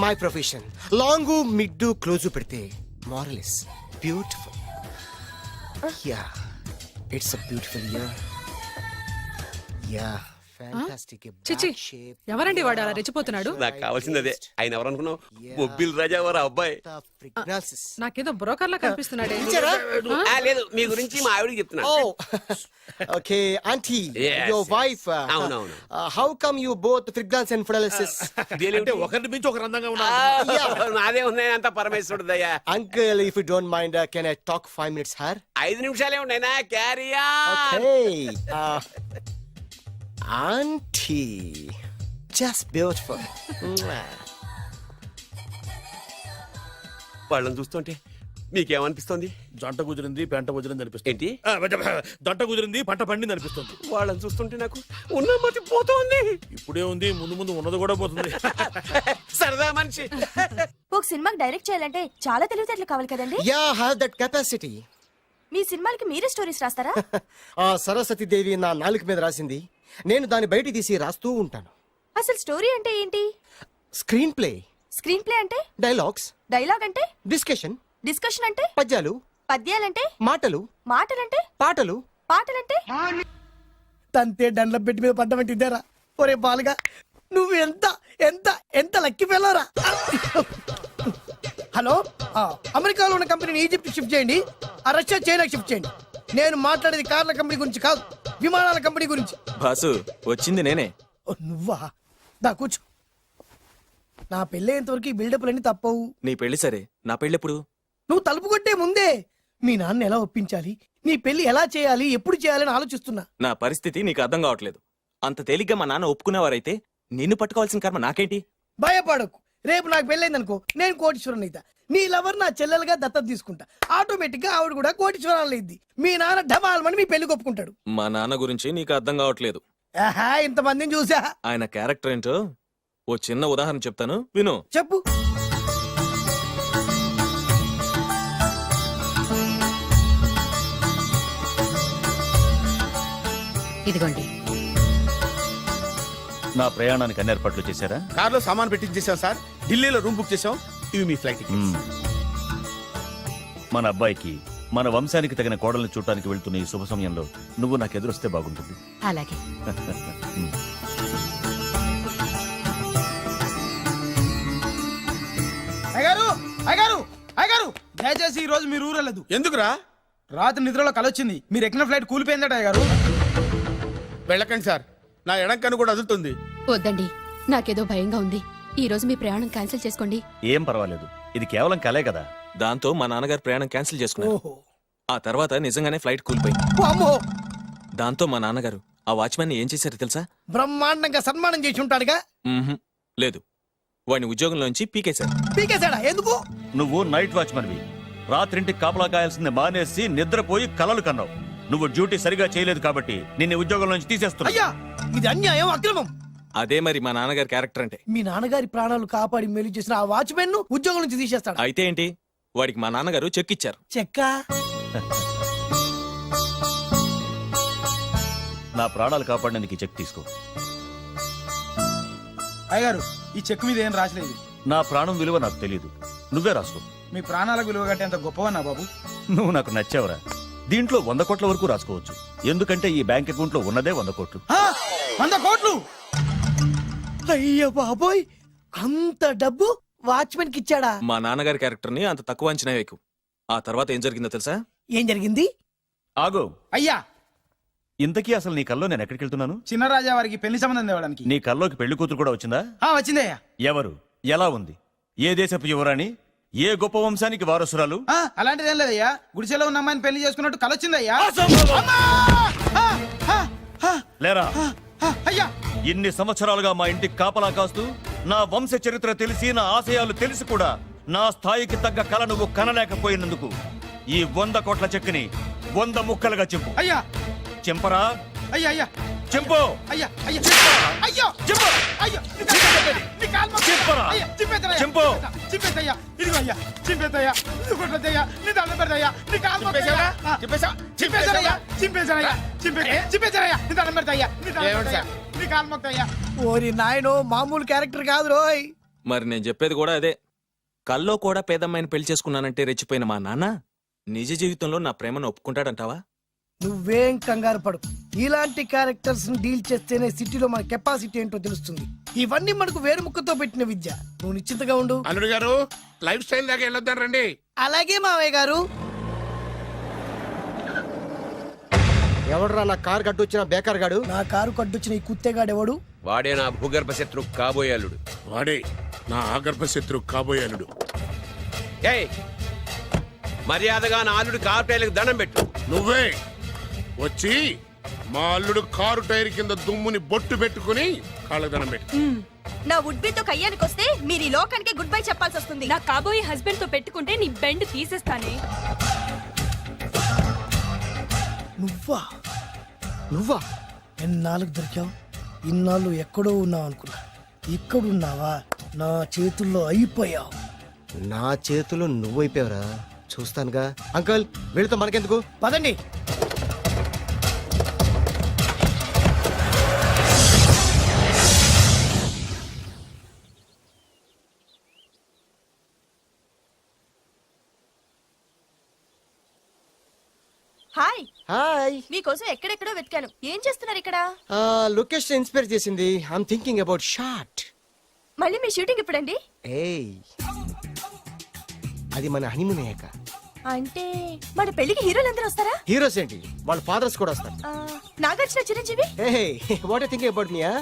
My profession long mid close పెడితే moral is beautiful. Yeah, it's a beautiful year. Yeah, fantastic. ఎవరండి వాడు అలా రెచ్చిపోతున్నాడు? నాకు కావాల్సింది అదే. ఆయన ఎవరు అనుకున్నావు? బొబ్బిల్ రాజా వారి అబ్బాయి. నాకేదో బ్రోకర్ లా కనిపిస్తున్నాడే. లేదు, మీ గురించి మా ఆవిడకి చెప్తున్నా. Okay aunty, Yes, your yes. Wife. అవునవును. How come you both fragrance and fidelities? అంటే ఒకరిని మించి ఒకరు అందంగా ఉన్నారు. నాదే ఉన్నాయి అంత పరమేశ్వరుడు దయ్యా. Uncle, if you don't mind, can I talk 5 minutes her? 5 నిమిషాలే ఉన్నాయినా, క్యారియా. ఓకే. Aunty, just beautiful. వాళ్ళని చూస్తుంటే మీకేమనిపిస్తుంది? జంట కుదిరింది, పెంట కుదిరింది అనిపిస్తుంది. ఏంటి? దంట కుదిరింది, పంట పండింది అనిపిస్తుంది. వాళ్ళని చూస్తుంటే నాకు ఉన్న మతి పోతోంది. ఇప్పుడే ఉంది, ముందు ముందు ఉన్నది కూడా పోతుంది. సరదా మనిషి. ఒక సినిమాకి డైరెక్ట్ చేయాలంటే చాలా తెలివితేటలు కావాలి కదండి? Yeah, have that capacity. మీ సినిమాలకి మీరే స్టోరీస్ రాస్తారా? ఆ సరస్వతి దేవి నా నాలుక మీద రాసింది. నేను దాన్ని బయట తీసి రాస్తూ ఉంటాను. అసలు స్టోరీ అంటే ఏంటి? Screen play. స్క్రీన్ ప్లే అంటే? డైలాగ్స్. డైలాగ్ అంటే? డిస్కషన్. డిస్కషన్ అంటే? పద్యాలు. పద్యాలంటే? మాటలు. మాటలంటే? పాటలు. పాటలంటే? తంతే దండ్ల పెట్టి మీద పడ్డమంటే ఇదేరా? ఒరే బాలుగా, నువ్వు ఎంత ఎంత ఎంత లక్కి పిల్లరా. హలో, అమెరికాలో ఉన్న కంపెనీని ఈజిప్ట్ షిఫ్ట్ చేయండి, ఆ రష్యా చైనాకి షిఫ్ట్ చేయండి. నేను మాట్లాడేది కార్ల కంపెనీ గురించి కాదు, విమానాల కంపెనీ గురించి. బాసు, వచ్చింది నేనే. ఓ, నువ్వా? దా కూర్చో. నా పెళ్ళి అయ్యేంతవరకు ఈ బిల్డప్లన్నీ తప్పవు. నీ పెళ్లి సరే, నా పెళ్ళెప్పుడు? నువ్వు తలుపు కొట్టే ముందే మీ నాన్న ఎలా ఒప్పించాలి, నీ పెళ్లి ఎలా చేయాలి, ఎప్పుడు చేయాలని ఆలోచిస్తున్నా. నా పరిస్థితి నీకు అర్థం కావట్లేదు. అంత తేలిగ్గా మా నాన్న ఒప్పుకునేవారైతే నిన్ను పట్టుకోవాల్సిన కర్మ నాకేంటి? భయపడకు, రేపు నాకు పెళ్ళైందనుకో, నేను కోటీశ్వరుని అయితా. నీ లవర్ నా చెల్లెలుగా దత్తత తీసుకుంటా. ఆటోమేటిక్ గా ఆవిడ కూడా కోటీశ్వరాలు అయింది. మీ నాన్న ఢమాల్మని మీ పెళ్లి ఒప్పుకుంటాడు. మా నాన్న గురించి నీకు అర్థం కావట్లేదు. ఆహా, ఇంతమందిని చూసా. ఆయన క్యారెక్టర్ ఏంటో ఓ చిన్న ఉదాహరణ చెప్తాను, విను. చెప్పు. ఇదిగోండి. నా ప్రయాణానికి అన్ని ఏర్పాట్లు చేశారా? కార్లో సామాన్ పెట్టించేసాం సార్, ఢిల్లీలో రూమ్ బుక్ చేసాం. ఇవి మీ ఫ్లైట్ టికెట్స్. మన అబ్బాయికి మన వంశానికి తగిన కోడల్ని చూడటానికి వెళ్తున్న ఈ శుభ సమయంలో నువ్వు నాకు ఎదురొస్తే బాగుంటుంది. అలాగే. అయ్యగారు, అయ్యగారు, అయ్యగారు, దయచేసి ఈ రోజు మీరు ఊరెళ్ళదు. ఎందుకురా? రాత్రి నిద్రలో కలొచ్చింది, మీరు ఎక్కిన ఫ్లైట్ కూలిపోయిందట. అయ్యగారు వెళ్ళకండి సార్, నా ఎడంకన్ను కూడా అదులుతుంది. వద్దండి, నాకేదో భయంగా ఉంది. ఈ రోజు మీ ప్రయాణం క్యాన్సిల్ చేసుకోండి. ఏం పర్వాలేదు, ఇది కేవలం కలే కదా. దాంతో మా నాన్నగారు ప్రయాణం క్యాన్సిల్ చేసుకున్నారు. ఓహో. ఆ తర్వాత నిజంగానే ఫ్లైట్ కూలిపోయింది. అమ్మో. దాంతో మా నాన్నగారు ఆ వాచ్మెన్ ఏం చేశారో తెలుసా? బ్రహ్మాండంగా సన్మానం చేసి ఉంటాడుగా. మ్మ్హ్. లేదు, వాడిని ఉద్యోగంలోంచి పీకేశారు. పీకేశాడా? ఎందుకు? నువ్వు నైట్ వాచ్మన్వి. రాత్రింటికి కాపలా కాయాల్సింది మానేసి నిద్రపోయి కలలు కన్నావు. నువ్వు డ్యూటీ సరిగా చేయలేదు కాబట్టి నిన్ను ఉద్యోగం నుంచి తీసేస్తున్నా. అయ్యా, ఇది అన్యాయం, అక్రమం. అదే మరి మా నాన్నగారి క్యారెక్టర్ అంటే. మీ నాన్నగారి ప్రాణాలు కాపాడి మేలు చేసిన ఆ వాచ్మెన్ ను ఉద్యోగం నుంచి తీసేస్తాడు. అయితే ఏంటి, వాడికి మా నాన్నగారు చెక్ ఇచ్చారు. చెక్క? నా ప్రాణాలు కాపాడడానికి చెక్ తీసుకో. అయ్యగారు, ఈ చెక్ మీద ఏం రాసలేదు. నా ప్రాణం విలువ నాకు తెలియదు, నువ్వే రాసుకో. మీ ప్రాణాలకు విలువ కట్టేంత గొప్పవన్నా బాబు. నువ్వు నాకు నచ్చావురా. దీంట్లో 100 కోట్ల వరకు రాసుకోవచ్చు, ఎందుకంటే ఈ బ్యాంక్ అకౌంట్ లో ఉన్నదే 100 కోట్లు. 100 కోట్లు? అయ్యో బాబోయ్, అంత డబ్బు వాచ్మెన్ కి ఇచ్చాడా? మా నాన్నగారి క్యారెక్టర్ ని అంత తక్కువ అంచనా వేయకు. ఆ తర్వాత ఏం జరిగిందో తెలుసా? ఏం జరిగింది? ఆగో, అయ్యా, ఇంతకీ అసలు నీ కల్లో నేను ఎక్కడికి వెళ్తున్నాను? చిన్నరాజా వారికి పెళ్లి సంబంధం తేవడానికి. నీ కల్లోకి పెళ్లి కూతురు కూడా వచ్చిందా? వచ్చిందయ్యా. ఎవరు? ఎలా ఉంది? ఏ దేశపు యువరాణి? ఏ గొప్ప వంశానికి వారసురాలు? అలాంటిదేం లేదయ్యా. గుడిసెలో ఉన్న అమ్మాయిని పెళ్లి చేసుకున్నట్టు కలొచ్చిందయ్యా. లేరా? అయ్యా, ఇన్ని సంవత్సరాలుగా మా ఇంటికి కాపలా కాస్తూ నా వంశ చరిత్ర తెలిసి నా ఆశయాలు తెలిసి కూడా నా స్థాయికి తగ్గ కళ నువ్వు కనలేకపోయినందుకు ఈ 100 కోట్ల చెక్కుని 100 ముక్కలుగా చింపు. అయ్యా, చింపరా? అయ్యా, అయ్యా, చింపు. అయ్యా, అయ్యా, అయ్యో, చింపు. అయ్యో, నీ కాలు మొక్కు. చింపరా? అయ్యా, చింపేద్దయ్యా. చింపు. చింపేద్దయ్యా. ఇదిగో అయ్యా, చింపేద్దయ్యా. ఇది కొట్టద్దయ్యా. నీ దండం పెడతాయ్యా. నీ కాలు మొక్కుయ్యా. చింపేశానయ్యా. చింపేశానయ్యా. చింపేశానయ్యా. నీ దండం పెడతాయ్యా. నీ దండం పెడతాయ్యా. నీ కాలు మొక్కుయ్యా. ఓరి నాయనో, మామూలు క్యారెక్టర్ కాదు రోయ్. మరి నేను చెప్పేది కూడా అదే. కల్లో కూడా పేదమ్మాయిని పెళ్లి చేసుకున్నానంటే రెచ్చిపోయిన మా నాన్న నిజ జీవితంలో నా ప్రేమను ఒప్పుకుంటాడంటావా? నువ్వేం కంగారు పడు. ఇలాంటి క్యారెక్టర్స్ ని డీల్ చేస్తేనే సిటీలో మన కెపాసిటీ ఏంటో తెలుస్తుంది. ఇవన్నీ మనకు వేరు ముక్కతో పెట్టిన విద్య. నువ్వు నిశ్చింతగా ఉండు. అల్లుడు గారు, లైఫ్ స్టైల్ దాకా వెళ్ళొద్దాం రండి. అలాగే మావయ్య గారు. ఎవడరా నా కార్ కట్టొచ్చిన బేకార్ గాడు? నా కారు కడ్డొచ్చిన ఈ కుత్తేగాడు ఎవడు? వాడే నా భూగర్భ శత్రు కాబోయాలుడు. వాడే నా ఆగర్భ శత్రు కాబోయాలుడు. ఏయ్, మర్యాదగా నా అల్లుడు కారు టైర్లకు దండం పెట్టు. నువ్వే వచ్చి మా అల్లుడు కారు టైర్ కింద దుమ్ముని బొట్టు పెట్టుకుని కాళ్ళకు దండం పెట్టు. నా వుడ్బీతో కయ్యానికి వస్తే మీరు ఈ లోకానికి గుడ్ బై చెప్పాల్సి వస్తుంది. నా కాబోయే హస్బెండ్ తో పెట్టుకుంటే నీ బెండ్ తీసేస్తానే. నువ్వా? నువ్వా? ఎన్నాళ్ళకు దొరికావు? ఇన్నాళ్ళు ఎక్కడో ఉన్నావు అనుకున్నా. ఇక్కడున్నావా? నా చేతుల్లో అయిపోయావు. నా చేతిలో నువ్వైపోయావురా. చూస్తానుగా. అంకుల్, వీళ్ళతో మనకెందుకు? పదండి. హాయ్. హాయ్. మీకోసం ఎక్కడెక్కడో వెతికాను. ఏం చేస్తున్నారు ఇక్కడ? లొకేషన్ ఇన్స్పైర్ చేసింది. I'm thinking about short. మళ్ళీ మీ షూటింగ్ ఎప్పుడండి? ఏయ్, అది మన హనీమూన్ అయ్యాక. అంటే మన పెళ్లికి హీరోలు అందరూ వస్తారా? హీరోస్ ఏంటి, వాళ్ళ ఫాదర్స్ కూడా వస్తారు. Nagarjuna, Chiranjeevi. Hey, what are you thinking about me, huh?